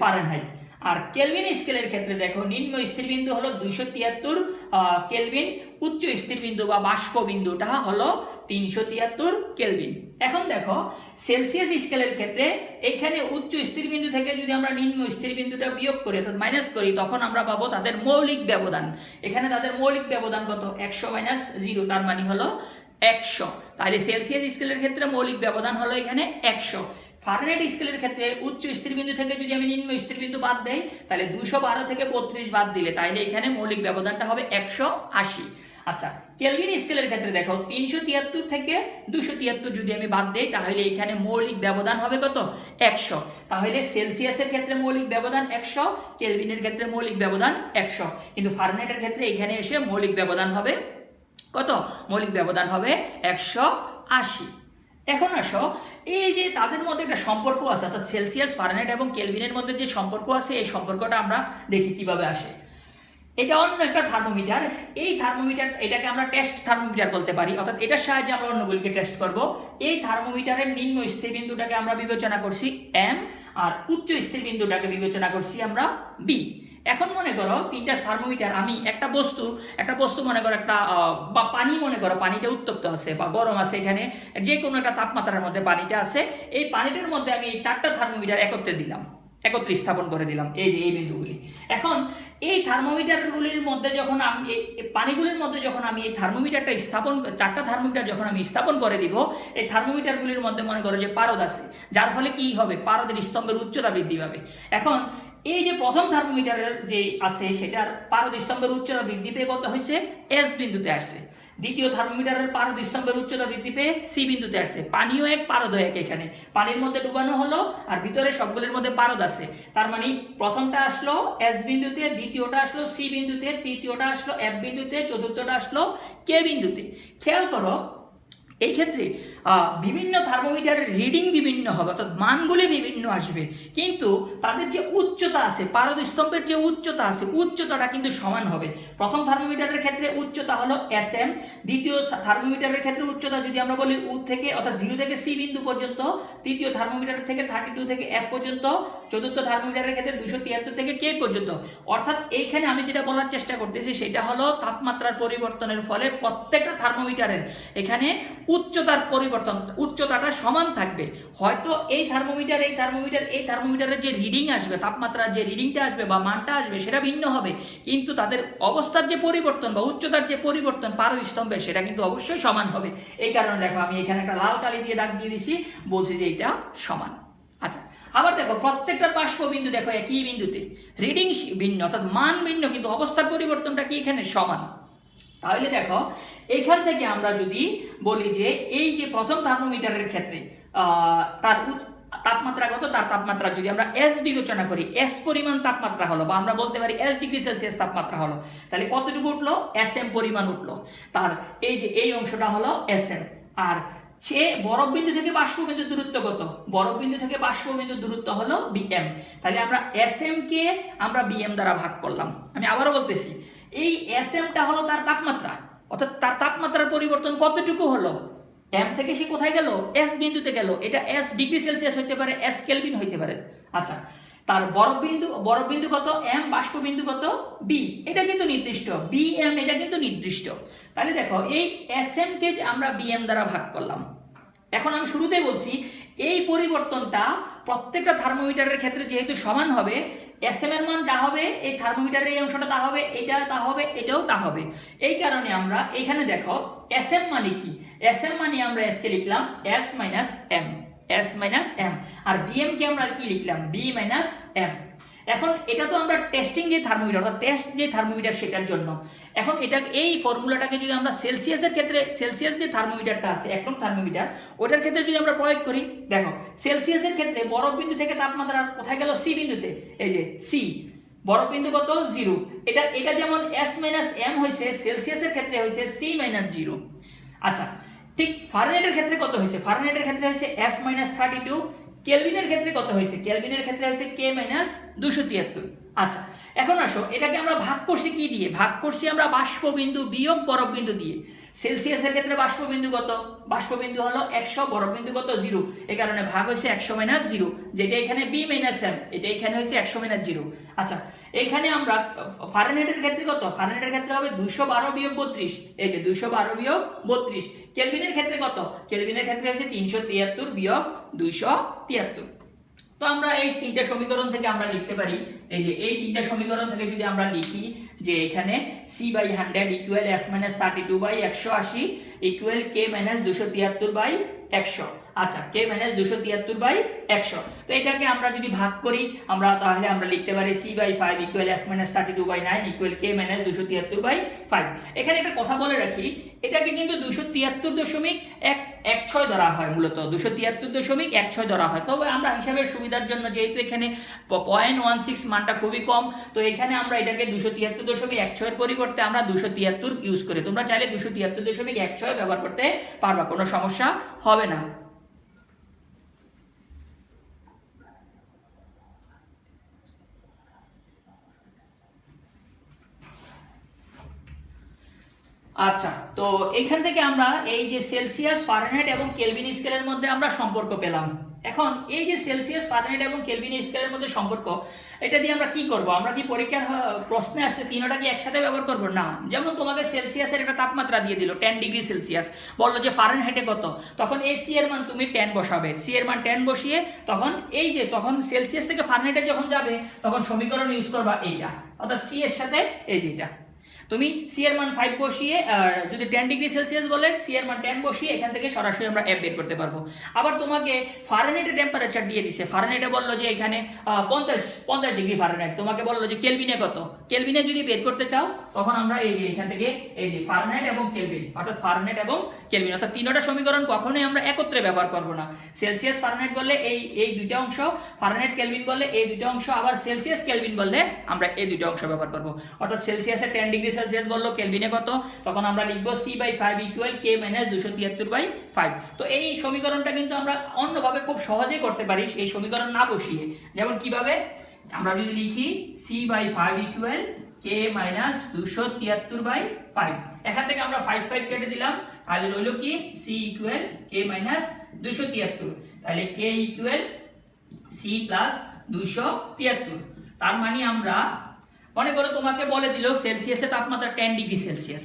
ফারেনহাইট। আর কেলভিন স্কেলের ক্ষেত্রে দেখো নিম্ন স্থির বিন্দু হলো 273 কেলভিন, উচ্চ স্থির বিন্দু বা বাষ্প বিন্দুটা হলো 373 কেলভিন। এখন দেখো সেলসিয়াস স্কেলের ক্ষেত্রে এখানে উচ্চ স্থির বিন্দু থেকে যদি আমরা নিম্ন স্থির বিন্দুটা বিয়োগ করি অর্থাৎ মাইনাস করি, তখন আমরা পাবো তাদের মৌলিক ব্যবধান। এখানে তাদের মৌলিক ব্যবধান কত? 100 মাইনাস 0, তার মানে হলো 100। তাহলে সেলসিয়াস স্কেলের ক্ষেত্রে মৌলিক ব্যবধান হলো এখানে 100। ফারেনহাইট স্কেলের ক্ষেত্রে উচ্চ স্থির বিন্দু থেকে যদি আমি নিম্ন স্থির বিন্দু বাদ দেই, তাহলে 212 থেকে 32 বাদ দিলে তাহলে এখানে মৌলিক ব্যবধানটা হবে 180। আচ্ছা, কেলভিন স্কেলের ক্ষেত্রে দেখো 373 থেকে 273 যদি আমি বাদ দেই, তাহলে এখানে মৌলিক ব্যবধান হবে কত? 100। তাহলে সেলসিয়াসের ক্ষেত্রে মৌলিক ব্যবধান 100, কেলভিনের ক্ষেত্রে মৌলিক ব্যবধান 100, কিন্তু ফারেনহাইটের ক্ষেত্রে এখানে এসে মৌলিক ব্যবধান হবে কত? মৌলিক ব্যবধান হবে 180। এখন আসো, এই যে তাদের মধ্যে একটা সম্পর্ক আছে, অর্থাৎ সেলসিয়াস, ফারেনহাইট এবং কেলভিনের মধ্যে যে সম্পর্ক আছে, এই সম্পর্কটা আমরা দেখি কিভাবে আসে। এটা অন্য একটা থার্মোমিটার। এই থার্মোমিটার, এটাকে আমরা টেস্ট থার্মোমিটার বলতে পারি, অর্থাৎ এটার সাহায্যে আমরা অন্যগুলিকে টেস্ট করব। এই থার্মোমিটারের নিম্ন স্থির বিন্দুটাকে আমরা বিবেচনা করছি M, আর উচ্চ স্থির বিন্দুটাকে বিবেচনা করছি আমরা B। এখন মনে করো তিনটা থার্মোমিটার, আমি একটা বস্তু মনে করো একটা বা পানি মনে করো, পানিটা উত্তপ্ত আছে বা গরম আছে, এখানে যে কোনো একটা তাপমাত্রার মধ্যে পানিটা আছে। এই পানিটার মধ্যে আমি এই 4টা থার্মোমিটার একত্রে স্থাপন করে দিলাম, এই যে এই বিন্দুগুলি। এখন এই থার্মোমিটারগুলির মধ্যে যখন আমি পানিগুলির মধ্যে যখন আমি এই থার্মোমিটারটা স্থাপন, 4টা থার্মোমিটার যখন আমি স্থাপন করে দিব, এই থার্মোমিটারগুলির মধ্যে মনে করো যে পারদ আছে, যার ফলে কি হবে? পারদের স্তম্ভের উচ্চতা বৃদ্ধি পাবে। এখন এই যে প্রথম থার্মোমিটারের যে আছে সেটার পারদ স্তম্ভের উচ্চতা বৃদ্ধি পেয়ে কত হয়েছে? S বিন্দুতে আসছে। দ্বিতীয় থার্মোমিটারের পারদ স্তম্ভের উচ্চতা বৃদ্ধি পেয়ে C বিন্দুতে আসছে। পানিও এক, পারদও এক। এখানে পানির মধ্যে ডুবানো হলো আর ভিতরে সবগুলির মধ্যে পারদ আছে, তার মানে প্রথমটা আসলো S বিন্দুতে, দ্বিতীয়টা আসলো C বিন্দুতে, তৃতীয়টা আসলো F বিন্দুতে, চতুর্থটা আসলো K বিন্দুতে। খেয়াল করো এই ক্ষেত্রে বিভিন্ন থার্মোমিটারের রিডিং বিভিন্ন হবে, অর্থাৎ মানগুলি বিভিন্ন আসবে, কিন্তু তাদের যে উচ্চতা আছে, পারদ স্তম্ভের যে উচ্চতা আছে, উচ্চতাটা কিন্তু সমান হবে। প্রথম থার্মোমিটারের ক্ষেত্রে উচ্চতা হলো SM, দ্বিতীয় থার্মোমিটারের ক্ষেত্রে উচ্চতা যদি আমরা বলি U থেকে, অর্থাৎ 0 থেকে C বিন্দু পর্যন্ত, তৃতীয় থার্মোমিটারের থেকে 32 থেকে F পর্যন্ত, চতুর্থ থার্মোমিটারের ক্ষেত্রে 273 থেকে K পর্যন্ত। অর্থাৎ এইখানে আমি যেটা বলার চেষ্টা করতেছি সেটা হলো তাপমাত্রার পরিবর্তনের ফলে প্রত্যেকটা থার্মোমিটারের এখানে উচ্চতার পরিবর্তন, উচ্চতাটা সমান থাকবে। হয়তো এই থার্মোমিটারের যে রিডিং আসবে, তাপমাত্রার যে রিডিংটা আসবে বা মানটা আসবে সেটা ভিন্ন হবে, কিন্তু তাদের অবস্থার যে পরিবর্তন বা উচ্চতার যে পরিবর্তন পারদ স্তম্ভের, সেটা কিন্তু অবশ্যই সমান হবে। এই কারণে দেখো আমি এখানে একটা লাল কালি দিয়ে দাগ দিয়ে দিছি, বলছি যে এটা সমান। আচ্ছা, আবার দেখো প্রত্যেকটা বাষ্পবিন্দু দেখো একই বিন্দুতে, রিডিং ভিন্ন অর্থাৎ মান ভিন্ন, কিন্তু অবস্থার পরিবর্তনটা কি এখানে সমান। তাহলে দেখো এইখান থেকে আমরা যদি বলি যে এই যে প্রথম থার্মোমিটারের ক্ষেত্রে তার তাপমাত্রাগত, তার তাপমাত্রা যদি আমরা S বিবেচনা করি, S পরিমাণ তাপমাত্রা হলো, বা আমরা বলতে পারি S ডিগ্রি সেলসিয়াস তাপমাত্রা হলো, তাহলে কতটুকু উঠলো? SM পরিমাণ উঠলো। তার এই যে এই অংশটা হলো SM। আর সে বরফ বিন্দু থেকে বাষ্পবিন্দুর দূরত্ব কত? বরফ বিন্দু থেকে বাষ্পবিন্দুর দূরত্ব হলো BM। তাহলে আমরা SM কে আমরা BM দ্বারা ভাগ করলাম। আমি আবারও বলতেছি, এই SMটা হলো তার তাপমাত্রা, অর্থাৎ তার তাপমাত্রার পরিবর্তন কতটুকু হলো? M থেকে সে কোথায় গেল? S বিন্দুতে গেল। এটা S ডিগ্রি সেলসিয়াস হইতে পারে, S কেলভিন হইতে পারে। আচ্ছা, তার বরফ বিন্দু কত? M, বাষ্প বিন্দু কত? B। এটা কিন্তু নির্দিষ্ট, BM এটা কিন্তু নির্দিষ্ট। তাহলে দেখো এই SM কে আমরা BM দ্বারা ভাগ করলাম, এখন আমি শুরুতেই বলছি এই পরিবর্তনটা প্রত্যেকটা থার্মোমিটারের ক্ষেত্রে যেহেতু সমান হবে, এস এম এর মান যা হবে এই থার্মোমিটারের এই অংশটা তা হবে, এটা তা হবে, এটাও তা হবে। এই কারণে আমরা এখানে দেখো এস এম মানে কি, এস এম মানে আমরা এস কে লিখলাম S minus M, S minus M, আর বিএম কে আমরা কি লিখলাম বি মাইনাস এম। এখন এটা তো আমরা টেস্টিং যে থার্মোমিটার অর্থাৎ টেস্ট যে থার্মোমিটার সেটার জন্য। এখন এটা এই ফর্মুলাটাকে যদি আমরা সেলসিয়াসের ক্ষেত্রে, সেলসিয়াস যে থার্মোমিটারটা আছে একদম থার্মোমিটার ওটার ক্ষেত্রে যদি আমরা প্রয়োগ করি, দেখো সেলসিয়াসের ক্ষেত্রে বরফ বিন্দু থেকে তাপমাত্রা কোথায় গেল সি বিন্দুতে, এই যে সি বরফ বিন্দু কত 0, এটা যেমন এস মাইনাস এম হয়েছে সেলসিয়াসের ক্ষেত্রে হয়েছে সি মাইনাস 0। আচ্ছা ঠিক ফারেনহাইটের ক্ষেত্রে কত হয়েছে, ফারেনহাইটের ক্ষেত্রে হয়েছে এফ মাইনাস 32, কেলভিনের ক্ষেত্রে কত হয়েছে, কেলভিনের ক্ষেত্রে হয়েছে কে মাইনাস 273। আচ্ছা এখন আসো এটাকে আমরা ভাগ করছি কি দিয়ে, ভাগ করছি আমরা বাষ্পবিন্দু বিয়োগ বরফ বিন্দু দিয়ে। সেলসিয়াসের ক্ষেত্রে বাষ্পবিন্দু কত, বাষ্পবিন্দু হলো 100, বরফ বিন্দু কত 0, এই কারণে ভাগ হয়েছে 100 মাইনাস 0, যেটা এখানে বি মাইনাস এম, এটা এখানে হয়েছে 100 মাইনাস 0। আচ্ছা এখানে আমরা ফারেনহাইটের ক্ষেত্রে কত, ফারেনহাইটের ক্ষেত্রে হবে 212 বিয়োগ 32, এই যে 212 বিয়োগ 32। কেলভিনের ক্ষেত্রে কত, কেলভিনের ক্ষেত্রে হচ্ছে 373 বিয়োগ 273। তো আমরা এই তিনটা সমীকরণ থেকে আমরা লিখতে পারি, এই যে এই তিনটা সমীকরণ থেকে যদি আমরা লিখি যে এখানে C by 100 equal F minus 32 by 180 equal K minus 273 by 100। আচ্ছা কে মাইনাস 273 বাই 100, তো এটাকে আমরা যদি ভাগ করি আমরা তাহলে আমরা লিখতে পারি C by 5 equal F minus 32 by 9 equal K minus 273 by 5। এখানে একটা কথা বলে রাখি, এটাকে কিন্তু 273.16 ধরা হয়, মূলত 273.16 ধরা হয়। তবে আমরা হিসাবের সুবিধার জন্য যেহেতু এখানে 0.16 মানটা খুবই কম, তো এখানে আমরা এটাকে 273.16 এর পরিবর্তে আমরা 273 ইউজ করি। তোমরা চাইলে 273.16 ব্যবহার করতে পারবা, কোনো সমস্যা হবে না। আচ্ছা তো এইখান থেকে আমরা এই যে সেলসিয়াস ফারেনহাইট এবং কেলভিন স্কেলের মধ্যে আমরা সম্পর্ক পেলাম। এখন এই যে সেলসিয়াস ফারেনহাইট এবং কেলভিন স্কেলের মধ্যে সম্পর্ক, এটা দিয়ে আমরা কি করব, আমরা কি পরীক্ষার প্রশ্নে আসছে তিনটা কি একসাথে ব্যবহার করব না। যেমন তোমাকে সেলসিয়াসের একটা তাপমাত্রা দিয়ে দিল 10 ডিগ্রি সেলসিয়াস, বললো যে ফারেনহাইটে কত, তখন এই সি এর মান তুমি 10 বসাবে, সি এর মান 10 বসিয়ে তখন এই যে তখন সেলসিয়াস থেকে ফারেনহাইটে যখন যাবে তখন সমীকরণ ইউজ করবা এইটা, অর্থাৎ সি এর সাথে এই যেটা তুমি সি এর মান 5 বসিয়ে, আর যদি 10 ডিগ্রি সেলসিয়াস বলে সি এর মান 10 বসিয়ে এখান থেকে সরাসরি আমরা এফ বের করতে পারবো। আবার তোমাকে ফারেনহাইটের টেম্পারেচার দিয়ে দিছে, ফারেনহাইটে বললো যে এখানে 50 ডিগ্রি ফারেনহাইট, তোমাকে বললো যে কেলভিনে কত, কেলভিনে যদি বের করতে চাও তখন আমরা এই যে এখান থেকে এই যে ফারেনহাইট এবং কেলভিন, অর্থাৎ ফারেনহাইট এবং কেলভিন, অর্থাৎ তিনটা সমীকরণ কখনোই আমরা একত্রে ব্যবহার করব না। সেলসিয়াস ফারেনহাইট বললে এই দুইটা অংশ, ফারেনহাইট কেলভিন বললে এই দুইটা অংশ, আবার সেলসিয়াস কেলভিন বললে আমরা এই দুইটা অংশ ব্যবহার করব। অর্থাৎ সেলসিয়াসে 10 ডিগ্রি সেলসিয়াস বললো, কেলভিনে কত, তখন আমরা লিখবো C by 5 equal K minus 273 by 5। তো এই সমীকরণটা কিন্তু আমরা অন্যভাবে খুব সহজেই করতে পারি, এই সমীকরণ না বসিয়ে। যেমন কিভাবে, আমরা যদি লিখি C by 5 equal K minus 273 by 5, এখান থেকে আমরা 5 5 কেটে দিলাম, তাহলে রইল কি সি ইকুয়াল কে মাইনাস 273, তাহলে কে ইকুয়াল সি প্লাস 273। তার মানে আমরা মনে করো তোমাকে বলে দিল সেলসিয়াসের তাপমাত্রা 10 ডিগ্রি সেলসিয়াস,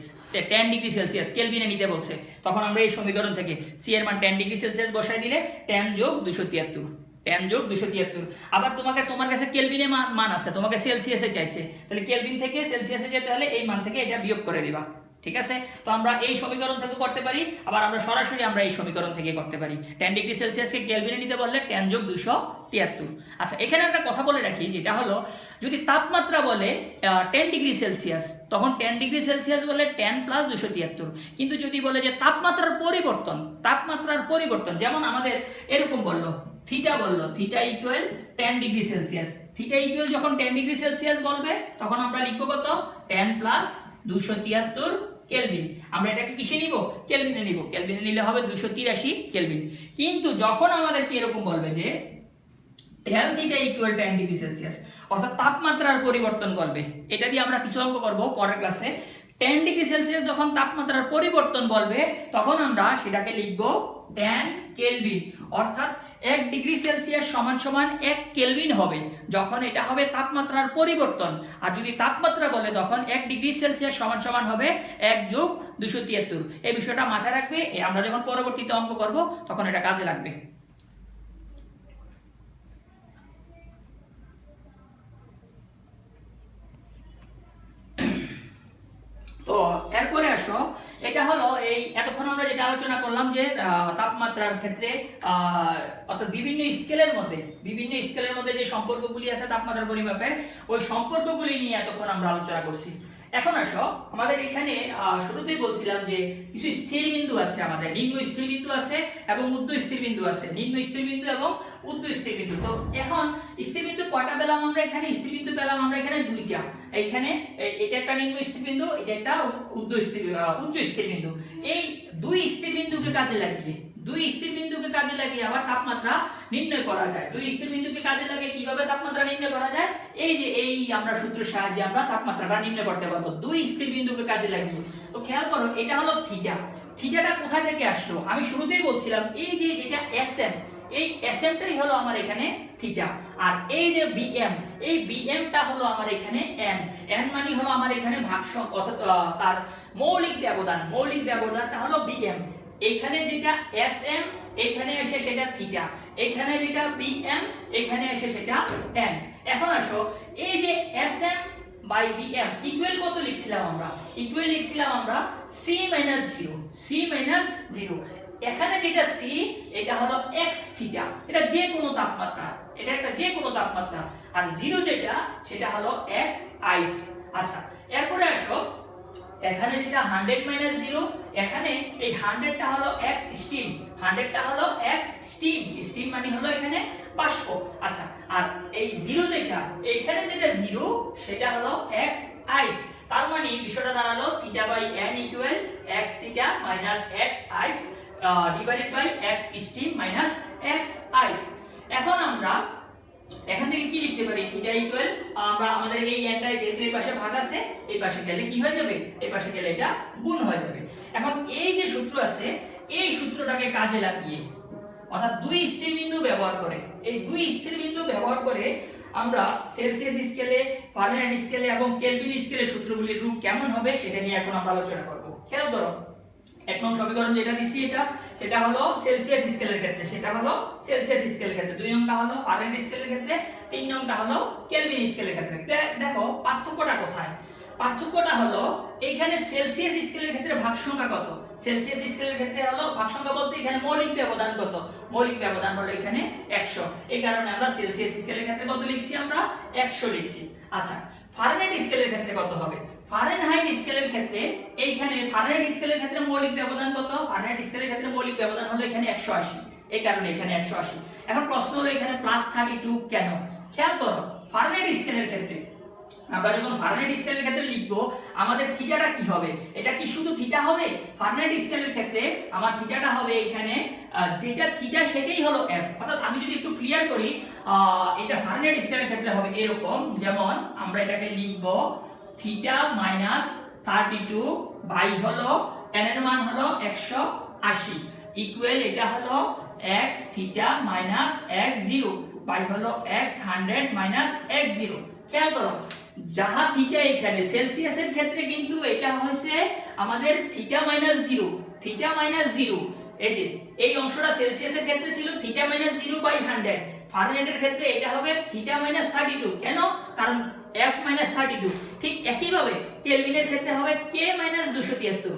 10 ডিগ্রি সেলসিয়াস কেলভিনে নিতে বলছে, তখন আমরা এই সমীকরণ থেকে সি এর মান 10 ডিগ্রি সেলসিয়াস বসাই দিলে 10 যোগ 273, 10 যোগ 273। আবার তোমার কাছে কেলভিনে মান আছে, তোমাকে সেলসিয়াসে চাইছে, তাহলে কেলভিন থেকে সেলসিয়াসে যেতে হলে এই মান থেকে এটা বিয়োগ করে দিবা। ঠিক আছে, তো আমরা এই সমীকরণ থেকে করতে পারি, আবার আমরা সরাসরি আমরা এই সমীকরণ থেকে করতে পারি। 10 ডিগ্রি সেলসিয়াসকে কেলভিনে নিতে বললে 10 যোগ 273। আচ্ছা এখানে একটা কথা বলে রাখি, যেটা হলো যদি তাপমাত্রা বলে 10 ডিগ্রি সেলসিয়াস, তখন 10 ডিগ্রি সেলসিয়াস বলে 10 প্লাস 273। কিন্তু যদি বলে যে তাপমাত্রার পরিবর্তন, যেমন আমাদের এরকম বললো থিটা, বললো theta equal 10 degree Celsius, theta equal যখন 10 ডিগ্রি সেলসিয়াস বলবে তখন আমরা লিখবো কত 10 প্লাস 273 কেলভিন। আমরা এটাকে কিসে নিব, কেলভিনে নিব, কেলভিনে নিলে হবে 283 কেলভিন। কিন্তু যখন আমাদেরকে এরকম বলবে যে tan theta equal 10 degree Celsius, অর্থাৎ তাপমাত্রার পরিবর্তন বলবে, এটা দিয়ে আমরা কিছু অঙ্ক করব পরের ক্লাসে। 10 ডিগ্রি সেলসিয়াস যখন তাপমাত্রার পরিবর্তন বলবে তখন আমরা সেটাকে লিখব 10 কেলভিন, অর্থাৎ 1 ডিগ্রি সেলসিয়াস সমান সমান 1 কেলভিন হবে যখন এটা হবে তাপমাত্রার পরিবর্তন। আর যদি তাপমাত্রা বলে তখন 1 ডিগ্রি সেলসিয়াস সমান সমান হবে 1 যোগ 273। এই বিষয়টা মাথায় রাখবে, আমরা যখন পরবর্তীতে অঙ্ক করব তখন এটা কাজে লাগবে। তো এরপরে আসো, এটা হলো এই এতক্ষণ আমরা যেটা আলোচনা করলাম যে তাপমাত্রার ক্ষেত্রে অর্থাৎ বিভিন্ন স্কেলের মধ্যে যে সম্পর্কগুলি আছে তাপমাত্রা পরিমাপের, ওই সম্পর্কগুলি নিয়ে এতক্ষণ আমরা আলোচনা করছি। এখন আসো, আমাদের এখানে শুরুতেই বলছিলাম যে কিছু স্থির বিন্দু আছে, আমাদের নিম্ন স্থির বিন্দু আছে এবং ঊর্ধ্ব স্থির বিন্দু আছে, নিম্ন স্থির বিন্দু এবং ঊর্ধ্ব স্থির বিন্দু। তো এখন স্থির বিন্দু কয়টা পেলাম আমরা এখানে? স্থির বিন্দু পেলাম আমরা এখানে দুইটা। এইখানে এটা একটা নিম্ন স্থির বিন্দু, এটা একটা উচ্চ স্থির বিন্দু। এই দুই স্থির বিন্দুকে কাজে লাগিয়ে আবার তাপমাত্রা নির্ণয় করা যায়। দুই স্থির বিন্দুকে কাজে লাগিয়ে কিভাবে তাপমাত্রা নির্ণয় করা যায়? এই যে আমরা সূত্রের সাহায্যে আমরা তাপমাত্রাটা নির্ণয় করতে পারবো দুই স্থির বিন্দুকে কাজে লাগিয়ে। তো খেয়াল করো, এটা হলো থিটা। থিটাটা কোথায় থেকে আসলো? আমি শুরুতেই বলছিলাম এই যে এটা এসএম, এই এসএমটাই হলো আমার এখানে থিটা। আর এই যে বিএম, এই বিএমটা হলো আমার এখানে এন। এন মানে হলো আমার এখানে ভাগশেষ অর্থাৎ তার মৌলিক ব্যবধানটা হলো বিএম। এইখানে যেটা এসএম এখানে এসে সেটা থিটা, এখানে যেটা বিএম এখানে এসে সেটা এন। এখন আসো, এই যে এসএম বাই বিএম ইকুয়াল কত লিখছিলাম আমরা? ইকুয়াল লিখছিলাম আমরা সি মাইনাস জিরো। এখানে যেটা সি এটা হলো এক্স থিটা, এটা যে কোনো তাপমাত্রা, এটা একটা যে কোনো তাপমাত্রা। আর জিরো যেটা সেটা হলো এক্স আইস। আচ্ছা, এরপরে আসো, এখানে যেটা 100 মাইনাস 0, এখানে এই 100টা হলো x স্টিম, 100টা হলো x স্টিম, স্টিম মানে হলো এখানে বাষ্প। আচ্ছা, আর এই 0 যেটা এইখানে যেটা 0 সেটা হলো x আইস। তার মানে বিষয়টা দাঁড়ালো theta by n equal x theta minus x ice divided by x steam minus x ice. এখন আমরা এখান থেকে কি লিখতে পারি? থিটা ইকুয়াল আমরা আমাদের এই এনটা যেহেতু এই পাশে ভাগ আছে, এই পাশে গেলে কি হয়ে যাবে? এই পাশে গেলে এটা গুণ হয়ে যাবে। এখন এই যে সূত্র আছে, এই সূত্রটাকে কাজে লাগিয়ে অর্থাৎ দুই স্থির বিন্দু ব্যবহার করে, এই দুই স্থির বিন্দু ব্যবহার করে আমরা সেলসিয়াস স্কেলে, ফারেনহাইট স্কেলে এবং কেলভিন স্কেলে সূত্রগুলির রূপ কেমন হবে সেটা নিয়ে এখন আমরা আলোচনা করব। খেয়াল করো, এক নং সমীকরণ যেটা দিছি সেটা হলো সেলসিয়াস স্কেলের ক্ষেত্রে, দুই নংটা হলো ফারেনহাইট স্কেলের ক্ষেত্রে, তিন নংটা হলো কেলভিন স্কেলের ক্ষেত্রে। দেখো পার্থক্যটা কোথায়? পার্থক্যটা হলো এইখানে সেলসিয়াস স্কেলের ক্ষেত্রে ভাগ সংখ্যা কত? সেলসিয়াস স্কেলের ক্ষেত্রে হলো ভাগ সংখ্যা বলতে এখানে মৌলিক ব্যবধান কত? মৌলিক ব্যবধান হলো এখানে 100। এই কারণে আমরা সেলসিয়াস স্কেলের ক্ষেত্রে কত লিখছি? আমরা 100 লিখছি। আচ্ছা, ফারেনহাইট স্কেলের ক্ষেত্রে কত হবে? ফারেনহাইট স্কেলের ক্ষেত্রে এইখানে ফারেনহাইট স্কেলের ক্ষেত্রে মৌলিক ব্যবধান কত? ফারেনহাইট স্কেলের ক্ষেত্রে মৌলিক ব্যবধান হলো এখানে 180। এই কারণে এখানে 180। এখন প্রশ্ন হলো এখানে +32 কেন? খেয়াল করো, ফারেনহাইট স্কেলের ক্ষেত্রে আমরা যখন ফারেনহাইট স্কেলের ক্ষেত্রে লিখব আমাদের থিটাটা কি হবে? এটা কি শুধু থিটা হবে? ফারেনহাইট স্কেলের ক্ষেত্রে আমার থিটাটা হবে এখানে যেটা থিটা সেটাই হলো f। অর্থাৎ আমি যদি একটু ক্লিয়ার করি, এটা ফারেনহাইট স্কেলের ক্ষেত্রে হবে এরকম, যেমন আমরা এটাকে লিখব থিটা মাইনাস 32 বাই হলো n এর মান হলো 180 ইকুয়াল এটা হলো x theta minus x0 by হলো x 100 মাইনাস x0। খেয়াল করো, যাহা থিটা এখানে সেলসিয়াসের ক্ষেত্রে কিন্তু এটা হচ্ছে আমাদের থিটা মাইনাস 0, এই যে এই অংশটা সেলসিয়াসের ক্ষেত্রে ছিল থিটা মাইনাস 0 বাই 100। ফারেনহাইটের ক্ষেত্রে এটা হবে থিটা মাইনাস 32, কেন? কারণ f মাইনাস 32। ঠিক একইভাবে কেলভিনের ক্ষেত্রে হবে k মাইনাস 273,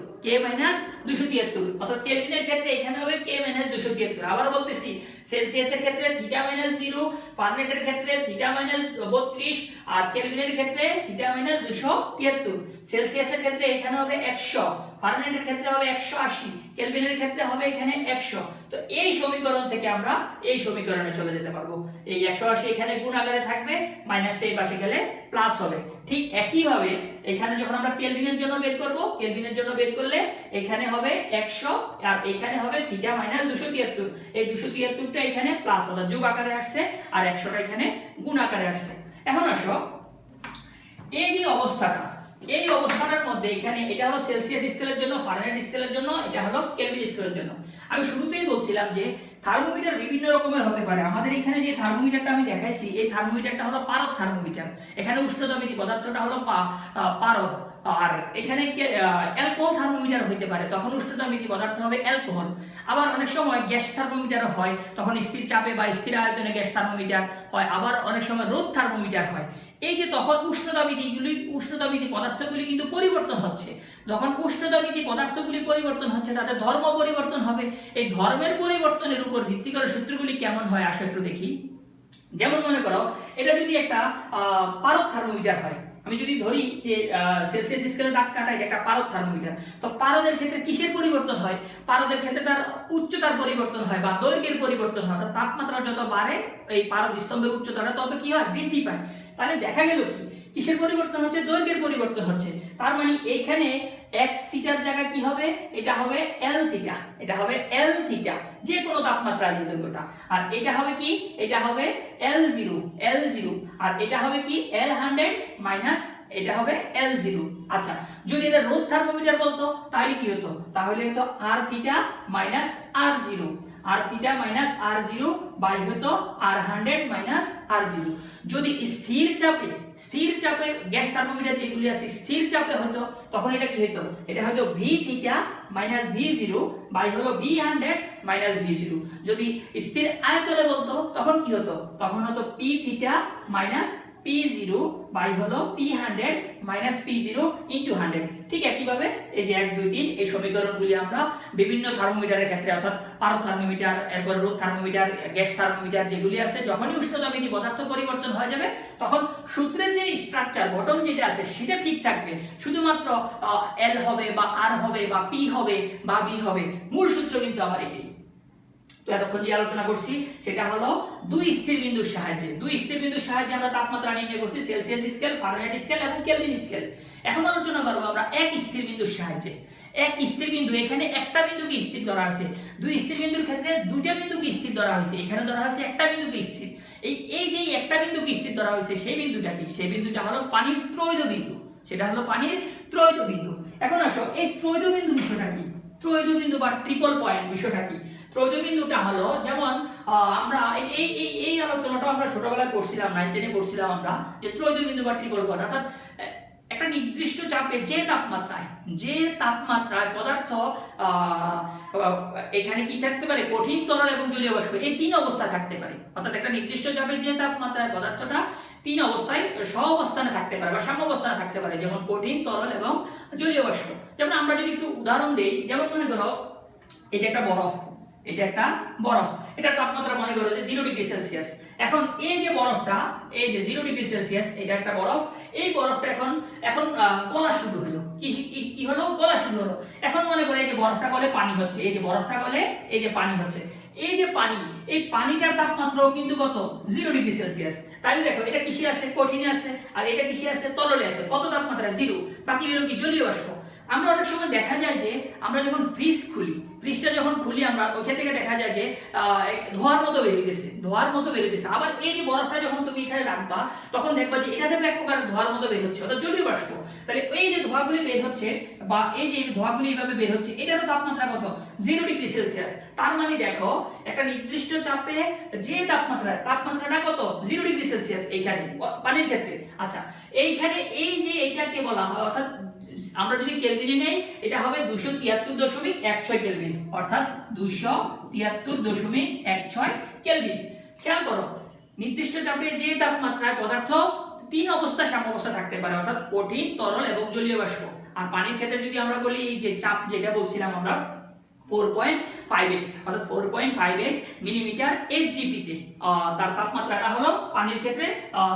অর্থাৎ কেলভিনের ক্ষেত্রে এখানে হবে k মাইনাস 273। আবার বলতেছি, সেলসিয়াসের ক্ষেত্রে থিটা মাইনাস 0, ফারেনহাইটের ক্ষেত্রে থিটা মাইনাস 32 আর কেলভিনের ক্ষেত্রে থিটা মাইনাস 273। সেলসিয়াসের ক্ষেত্রে এখানে হবে 100, ফারেনহাইটের ক্ষেত্রে হবে 180, কেলভিনের ক্ষেত্রে হবে এখানে 100। তো এই সমীকরণ থেকে আমরা এই সমীকরণে চলে যেতে পারবো। এই 180 এখানে গুণ আকারে থাকবে, মাইনাসটা এই পাশে গেলে প্লাস হবে। ঠিক একইভাবে এখানে যখন আমরা কেলভিনের জন্য বের করব, কেলভিনের জন্য বের করলে এখানে হবে 100 আর এখানে হবে থিটা মাইনাস 273। এই 273টা এখানে প্লাস অর্থাৎ যোগ আকারে আসছে আর 100টা এখানে গুণ আকারে আসছে। এখন আসো, এই যে অবস্থাটা, এই অবস্থাটার মধ্যে এখানে এটা হলো সেলসিয়াস স্কেলের জন্য, ফারেনহাইট স্কেলের জন্য, এটা হলো কেলভিন স্কেলের জন্য। আমি শুরুতেই বলছিলাম যে থার্মোমিটার বিভিন্ন রকমের হতে পারে। আমাদের এখানে যে থার্মোমিটারটা আমি দেখাইছি এই থার্মোমিটারটা হলো পারদ থার্মোমিটার। এখানে উষ্ণতামিতি পদার্থটা হলো পারদ। আর এখানে অ্যালকোহল থার্মোমিটার হইতে পারে, তখন উষ্ণতামিতি পদার্থ হবে অ্যালকোহল। আবার অনেক সময় গ্যাস থার্মোমিটার হয়, তখন স্থির চাপে বা স্থির আয়তনে গ্যাস থার্মোমিটার হয়। আবার অনেক সময় রোদ থার্মোমিটার হয়। এই যে তখন উষ্ণতামিতি পদার্থগুলি কিন্তু পরিবর্তন হচ্ছে। যখন উষ্ণতামিতি পদার্থগুলি পরিবর্তন হচ্ছে তাদের ধর্ম পরিবর্তন হবে। এই ধর্মের পরিবর্তনের উপর ভিত্তি করে সূত্রগুলি কেমন হয় আসো একটু দেখি। যেমন মনে করো এটা যদি একটা পারদ থার্মোমিটার হয়, আমি যদি ধরি যে সেলসিয়াস স্কেলে দাগ কাটা এটা একটা পারদ থার্মোমিটার, তো পারদের ক্ষেত্রে কিসের পরিবর্তন হয়? পারদের ক্ষেত্রে তার উচ্চতার পরিবর্তন হয় বা দৈর্ঘ্যের পরিবর্তন হয়। অর্থাৎ তাপমাত্রা যত বাড়ে এই পারদ স্তম্ভের উচ্চতাটা তত কি হয়? বৃদ্ধি পায়। তাহলে দেখা গেল কি কিসের পরিবর্তন হচ্ছে? দৈর্ঘ্যের পরিবর্তন হচ্ছে। তার মানে এইখানে এক্স থিটার জায়গায় কি হবে? এটা হবে এল থিটা। এটা হবে এল থিটা, যে কোনো তাপমাত্রা যে দৈর্ঘ্যটা। আর এটা হবে কি? এটা হবে এল জিরো, এল জিরো। আর এটা হবে কি? এল 100 মাইনাস এটা হবে এল জিরো। আচ্ছা, যদি এটা রোদ থার্মোমিটার বলতো তাহলে কি হতো? তাহলে হতো R theta minus R zero, R theta minus R zero by হতো আর 100 মাইনাস আর জিরো। যদি স্থির চাপে গ্যাস থার্মোমিটার যেগুলি আছে স্থির চাপে হতো তখন এটা কি হতো? এটা হতো V theta minus V zero by হলো ভি 100 মাইনাস ভি জিরো। যদি স্থির আয়তনে বলতো তখন কি হতো? তখন হতো P theta minus P zero by হলো P 100 minus P zero into 100। ঠিক একইভাবে এই যে 1 2 3 এই সমীকরণগুলি আমরা বিভিন্ন থার্মোমিটারের ক্ষেত্রে অর্থাৎ পারদ থার্মোমিটার, এরপর রোদ থার্মোমিটার, গ্যাস থার্মোমিটার যেগুলি আছে যখনই উষ্ণতামিতি পদার্থ পরিবর্তন হয়ে যাবে তখন সূত্রের যে স্ট্রাকচার গঠন যেটা আছে সেটা ঠিক থাকবে, শুধুমাত্র এল হবে বা আর হবে বা পি হবে বা বি হবে, মূল সূত্র কিন্তু আবার এটাই। তো এতক্ষণ যে আলোচনা করছি সেটা হলো দুই স্থির বিন্দুর সাহায্যে আমরা তাপমাত্রা নির্ণয় করছি, সেলসিয়াস স্কেল, ফারেনহাইট স্কেল এবং কেলভিন স্কেল। এখন আলোচনা করব আমরা এক স্থির বিন্দুর সাহায্যে। এক স্থির বিন্দু, এখানে একটা বিন্দুকে স্থির ধরা হয়েছে। দুই স্থির বিন্দুর ক্ষেত্রে দুইটা বিন্দুকে স্থির ধরা হয়েছে। এখানে ধরা হয়েছে একটা বিন্দুকে স্থির। এই যে একটা বিন্দুকে স্থির ধরা হয়েছে সেই বিন্দুটা কি? সেই বিন্দুটা হলো পানির ত্রৈধ বিন্দু। সেটা হলো পানির ত্রৈধ বিন্দু। এখন আসো এই ত্রৈধ বিন্দু বিষয়টা কি? ত্রৈধ বিন্দু বা ট্রিপল পয়েন্ট বিষয়টা কি? ত্রৈধ বিন্দুটা হলো যেমন আমরা এই আলোচনাটা আমরা ছোটবেলায় পড়ছিলাম, 9 10 পড়ছিলাম আমরা যে ত্রৈধ বিন্দু বা ট্রিপল পয়েন্ট অর্থাৎ একটা নির্দিষ্ট চাপে যে তাপমাত্রায় পদার্থ এখানে কি থাকতে পারে? কঠিন, তরল এবং জলীয় বাষ্প, এই তিন অবস্থা থাকতে পারে। অর্থাৎ একটা নির্দিষ্ট চাপে যে তাপমাত্রায় পদার্থটা তিন অবস্থায় সহাবস্থানে থাকতে পারে বা সাম্যাবস্থানে থাকতে পারে, যেমন কঠিন, তরল এবং জলীয় বাষ্প। যেমন আমরা যদি একটু উদাহরণ দেই, যেমন মনে করো এটা একটা বরফ, এটার তাপমাত্রা মনে করো যে 0 ডিগ্রি সেলসিয়াস। এখন এই যে বরফটা, এই যে 0 ডিগ্রি সেলসিয়াস, এটা একটা বরফ। এই বরফটা এখন গলা শুরু হলো। কি হলো? গলা শুরু হলো। এখন মনে করো এই যে বরফটা গলে পানি হচ্ছে, এই যে বরফটা গলে এই যে পানি হচ্ছে। এই যে পানি, এই পানিটার তাপমাত্রাও কিন্তু কত? 0 ডিগ্রি সেলসিয়াস। তাহলে দেখো এটা কিসে আছে? কঠিনে আছে। আর এটা কিসে আছে? তরলে আছে। কত তাপমাত্রা? 0। বাকি হলো কি? জলীয় বাষ্প। আমরা অনেক সময় দেখা যায় যে আমরা যখন ফ্রিজটা যখন খুলি আমরা ওইখান থেকে দেখা যায় যে ধোঁয়ার মতো বেরোতেছে। আবার এই যে বরফটা যখন তুমি এখানে রাখবা তখন দেখবা যে এটা থেকে এক প্রকার ধোঁয়ার মতো বের হচ্ছে, অর্থাৎ জলীয় বাষ্প। তাহলে এই যে ধোঁয়াগুলি বের হচ্ছে বা এই যে ধোঁয়াগুলি এইভাবে বের হচ্ছে, এটারও তাপমাত্রা কত? 0 ডিগ্রি সেলসিয়াস। তার মানে দেখো একটা নির্দিষ্ট চাপে যে তাপমাত্রাটা কত? 0 ডিগ্রি সেলসিয়াস এইখানে পানির ক্ষেত্রে। আচ্ছা, এইখানে এই যে এইটাকে বলা হয়, অর্থাৎ আমরা যদি কেলভিনে নেই এটা হবে 273.16 কেলভিন, অর্থাৎ 273.16 কেলভিন। খেয়াল করো নির্দিষ্ট চাপে যে তাপমাত্রায় পদার্থ তিন অবস্থা সাম্যাবস্থা থাকতে পারে, অর্থাৎ কঠিন, তরল এবং জলীয় বাষ্প। আর পানির ক্ষেত্রে যদি আমরা বলি এই যে চাপ যেটা বলছিলাম আমরা 4.58, অর্থাৎ 4.58 মিলিমিটার এইচজিপি তে তার তাপমাত্রাটা হলো পানির ক্ষেত্রে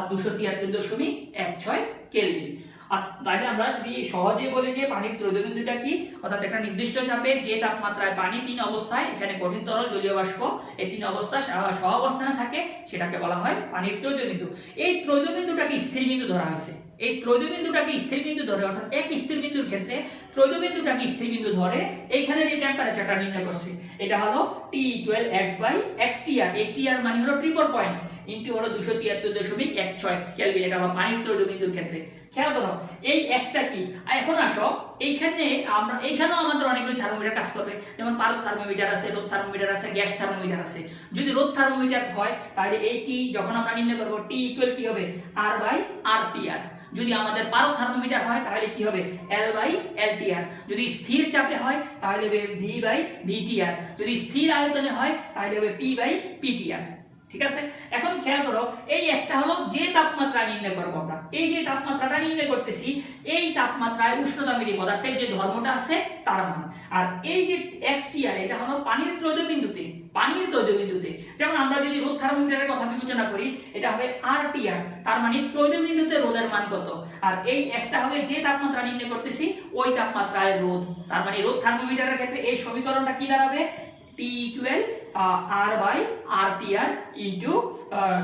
273.16 কেলভিন। আর তাহলে আমরা যদি সহজে বলি যে পানির ত্রৈধ বিন্দুটা কি, অর্থাৎ একটা নির্দিষ্ট চাপে যে তাপমাত্রায় পানি তিন অবস্থায়, এখানে কঠিন, তরল, জলীয় বাষ্প, এই তিন অবস্থা সহাবস্থানে থাকে সেটাকে বলা হয় পানির ত্রৈধ বিন্দু। এই ত্রৈধ বিন্দুটাকে স্থির বিন্দু ধরা হয়েছে। এই ত্রৈধবিন্দুটাকে স্থির বিন্দু ধরে, অর্থাৎ এক স্থির বিন্দুর ক্ষেত্রে ত্রৈধবিন্দুটাকে স্থির বিন্দু ধরে এইখানে যে টেম্পারেচারটা নির্ণয় করছে এটা হলো T = x/xtr। এই tr মানে হলো ট্রিপল পয়েন্ট ইনটু হলো 273.16 কেলভিন। এটা হলো পানির ত্রৈধবিন্দুর ক্ষেত্রে। খেয়াল করো এই এক্সটা কি। এখন আসো এইখানেও আমাদের অনেকগুলো থার্মোমিটার কাজ করবে, যেমন পারদ থার্মোমিটার আছে, রোদ থার্মোমিটার আছে, গ্যাস থার্মোমিটার আছে। যদি রোদ থার্মোমিটার হয় তাহলে এই টি যখন আমরা নির্ণয় করব টি ইকুয়াল কি হবে R/RTR। যদি আমাদের পারদ থার্মোমিটার হয় তাহলে কি হবে L/LTR। যদি স্থির চাপে হয় তাহলে হবে V/VTR। যদি স্থির আয়তনে হয় তাহলে হবে P/PTR। ঠিক আছে। এখন খেয়াল করো এই এক্সটা হলো যে তাপমাত্রা নির্ণয় করব আমরা, এই যে তাপমাত্রাটা নির্ণয় করতেছি এই তাপমাত্রায় উষ্ণতামেরী পদার্থের যে ধর্মটা আছে তার মান। আর এই যে xtr এটা হলো পানির ত্রৈধবিন্দুতে, যেমন আমরা যদি রোদ থার্মোমিটারের কথা বিবেচনা করি এটা হবে RTR, তার মানে ত্রৈধবিন্দুতে রোদের মান কত। আর এই এক্সটা হবে যে তাপমাত্রা নির্ণয় করতেছি ওই তাপমাত্রায় রোদ। তার মানে রোদ থার্মোমিটারের ক্ষেত্রে এই সমীকরণটা কি দাঁড়াবে T = R/RTR ইনটু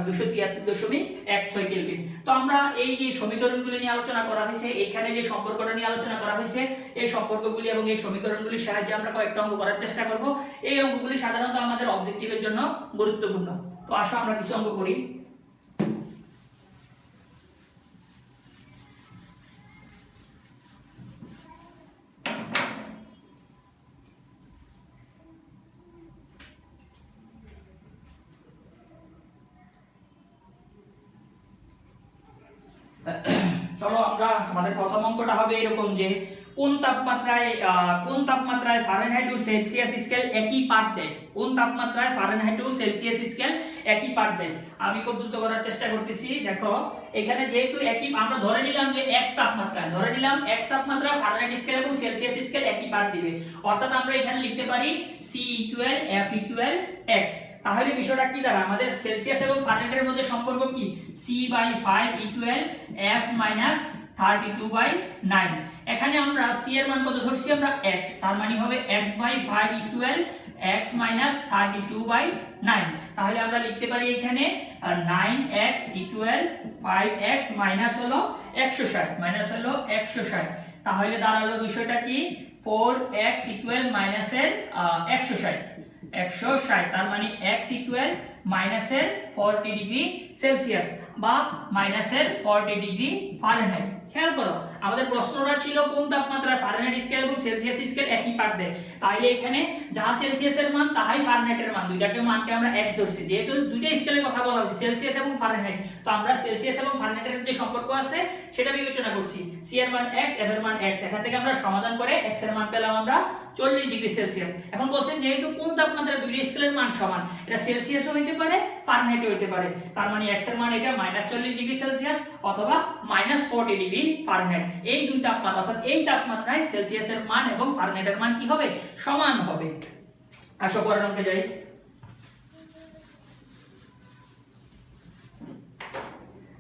273.16 কেলভিন। তো আমরা এই যে সমীকরণগুলি নিয়ে আলোচনা করা হয়েছে, এখানে যে সম্পর্কটা নিয়ে আলোচনা করা হয়েছে, এই সম্পর্কগুলি এবং এই সমীকরণগুলির সাহায্যে আমরা কয়েকটা অঙ্ক করার চেষ্টা করব। এই অঙ্কগুলি সাধারণত আমাদের অবজেক্টিভের জন্য গুরুত্বপূর্ণ। তো আসো আমরা কিছু অঙ্ক করি। চলো আমরা আমাদের প্রথম অঙ্কটা হবে এরকম যে কোন তাপমাত্রায় ফারেনহাইট ও সেলসিয়াস স্কেল একই পাঠ দেয়। কোন তাপমাত্রায় ফারেনহাইট ও সেলসিয়াস স্কেল একই পাঠ দেয়। আমি খুব দ্রুত করার চেষ্টা করতেছি। দেখো এখানে যেহেতু একই আমরা ধরে নিলাম যে x তাপমাত্রা ফারেনহাইট স্কেল এবং সেলসিয়াস স্কেল একই পাঠ দিবে, অর্থাৎ আমরা এখানে লিখতে পারি C = F = x। তাহলে বিষয়টা কি দাঁড়ায়, আমাদের সেলসিয়াস এবং ফারেনহাইটের মধ্যে সম্পর্ক কি C/5 = F - 32/9। এখানে আমরা c এর মান কত ধরছি আমরা x, তার মানে হবে x/5 = x - 32/9। তাহলে আমরা লিখতে পারি এখানে 9x = 5x হলো 160 তাহলে দাঁড়ালো বিষয়টা কি 4x = -160 তার মানে x = -40° বা -40° ফারেনহাইট। খেয়াল করো আমাদের প্রশ্নটা ছিল কোন তাপমাত্রায় ফারেনহাইট স্কেল এবং সেলসিয়াস স্কেল একই পাঠ দেয়। তাহলে এখানে যাহা সেলসিয়াসের মান তাহাই ফারেনহাইটের মান, দুইটাকে মানকে আমরা x ধরছি। যেহেতু দুইটা স্কেলের কথা বলা হয়েছে সেলসিয়াস এবং ফারেনহাইট, তো আমরা সেলসিয়াস এবং ফারেনহাইটের যে সম্পর্ক আছে সেটা বিবেচনা করছি। c এর মান x, f এর মান x। এখান থেকে আমরা সমাধান করে x এর মান পেলাম আমরা 40°C। এখন বলছেন যেহেতু কোন তাপমাত্রায় দুইটা স্কেলের মান সমান, এটা সেলসিয়াসও হইতে পারে ফারেনহাইটও হইতে পারে, তার মানে x এর মান এটা -40°C অথবা -40° ফারেনহাইট। এই দুই তাপমাত্রা অর্থাৎ এই তাপমাত্রায় সেলসিয়াসের মান এবং ফারেনহাইটের মান কি হবে সমান হবে। আসো পরের অঙ্কে যাই।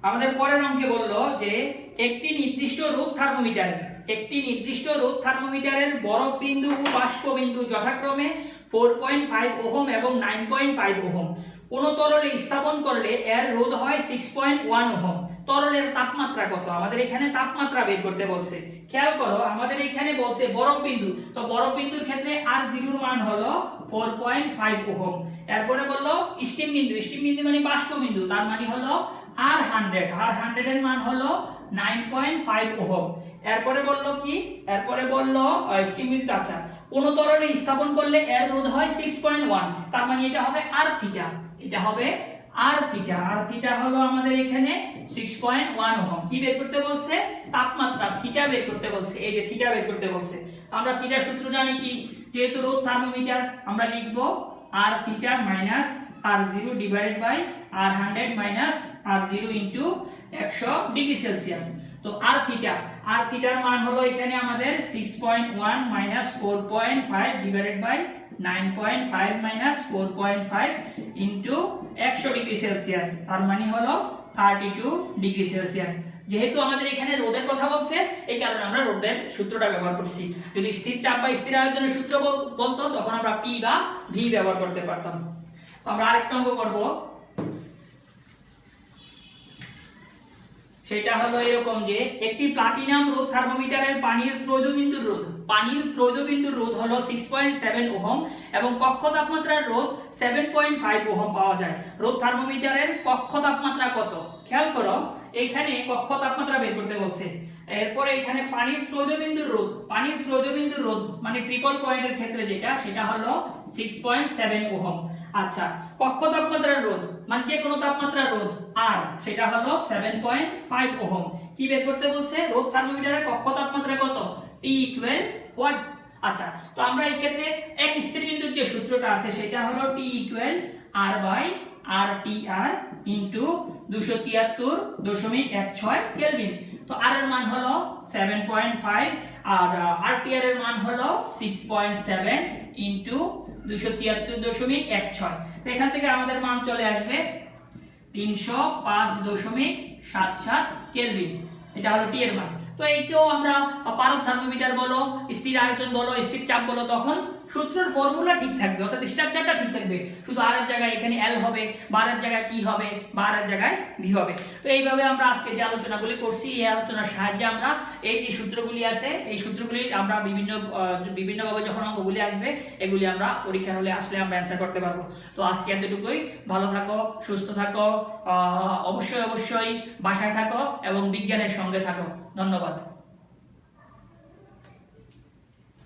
আমাদের পরের অঙ্কে বললো যে একটি নির্দিষ্ট রোদ থার্মোমিটারের বরফ বিন্দু ও বাষ্প বিন্দু যথাক্রমে 4.5 ওহম এবং 9.5 ওহম কোন তরলে স্থাপন করলে এর রোধ হয় 6.1 ওহম। তরলের তাপমাত্রা কত, আমাদের এখানে তাপমাত্রা বের করতে বলছে। খেয়াল করো আমাদের এখানে বলছে বরফ বিন্দু, তো বরফ বিন্দুর ক্ষেত্রে R0 এর মান হলো 4.5 ওহম। এরপরে বললো স্টিম বিন্দু মানে বাষ্প বিন্দু, তার মানে হলো R100 এর মান হলো 9.5 ওহম। এরপরে বললো কি, এরপরে বললো স্টিম বিন্দু। আচ্ছা কোন তরলে স্থাপন করলে এর রোধ হয় 6.1, তার মানে এটা হবে R থিটা, এটা হবে R থিটা হলো আমাদের এখানে 6.1 ওহম। কি বের করতে বলছে তাপমাত্রা থিটা বের করতে বলছে, এই যে থিটা বের করতে বলছে। আমরা থিটার সূত্র জানি কি, যেহেতু রোদ থার্মোমিটার আমরা লিখব R theta minus R0 divided by R100 minus R0 into 100°C। তো R থিটার মান হলো এখানে আমাদের 6.1 minus 4.5 divided by 9.5 minus 4.5 into 100°C, তার মানে হলো 32°C। যেহেতু আমাদের এখানে রোদের কথা বলছে এই কারণে আমরা রোদের সূত্রটা ব্যবহার করছি। যদি স্থির চাপ বা স্থির আয়তনের সূত্র বলতো তখন আমরা P বা V ব্যবহার করতে পারতাম। তো আমরা আরেকটা অঙ্ক করব। সেটা হলো এরকম যে একটি প্লাটিনাম রোধ থার্মোমিটারের পানির ত্রয়োবিন্দুর রোধ হলো 6.7 ওহম এবং কক্ষ তাপমাত্রার রোধ 7.5 ওহম পাওয়া যায়। রোধ থার্মোমিটারের কক্ষ তাপমাত্রা কত? খেয়াল করো, এইখানে কক্ষ তাপমাত্রা বের করতে বলছে। এরপরে এখানে পানির ত্রয়োবিন্দুর রোধ মানে ট্রিপল পয়েন্টের ক্ষেত্রে যেটা, সেটা হলো 6.7 ওহম। আচ্ছা, কক্ষ তাপমাত্রার রোধ মানে যে কোনো তাপমাত্রার রোধ আর সেটা হলো 7.5 ওহম। কি বের করতে বলছে? রোধ থার্মোমিটারের কক্ষ তাপমাত্রা কত? T equal what? আচ্ছা, তো আমরা এই ক্ষেত্রে এক স্থির বিন্দুর যে সূত্রটা আছে সেটা হলো T equal R by RTR into 273.16 kelvin. তো R এর মান হলো 7.5 আর RTR এর মান হলো 6.7 ইনটু 273.16। তো এখান থেকে আমাদের মান চলে আসবে 305.77 কেলভিন। এটা হলো টি এর মান। তো এইটাও আমরা পারদ থার্মোমিটার বলো, স্থির আয়তন বলো, স্থির চাপ বলো, তখন সূত্রের ফর্মুলা ঠিক থাকবে, অর্থাৎ স্ট্রাকচারটা ঠিক থাকবে। শুধু আর এর জায়গায় এখানে এল হবে, বা আর এর জায়গায় টি হবে, বা আর এর জায়গায় ভি হবে। তো এইভাবে আমরা আজকে যে আলোচনাগুলি করছি, এই আলোচনার সাহায্যে আমরা এই যে সূত্রগুলি আছে, এই সূত্রগুলি আমরা বিভিন্নভাবে যখন অঙ্কগুলি আসবে, এগুলি আমরা পরীক্ষার হলে আসলে আমরা অ্যান্সার করতে পারবো। তো আজকে এতটুকুই। ভালো থাকো, সুস্থ থাকো, অবশ্যই বাসায় থাকো এবং বিজ্ঞানের সঙ্গে থাকো। ধন্যবাদ।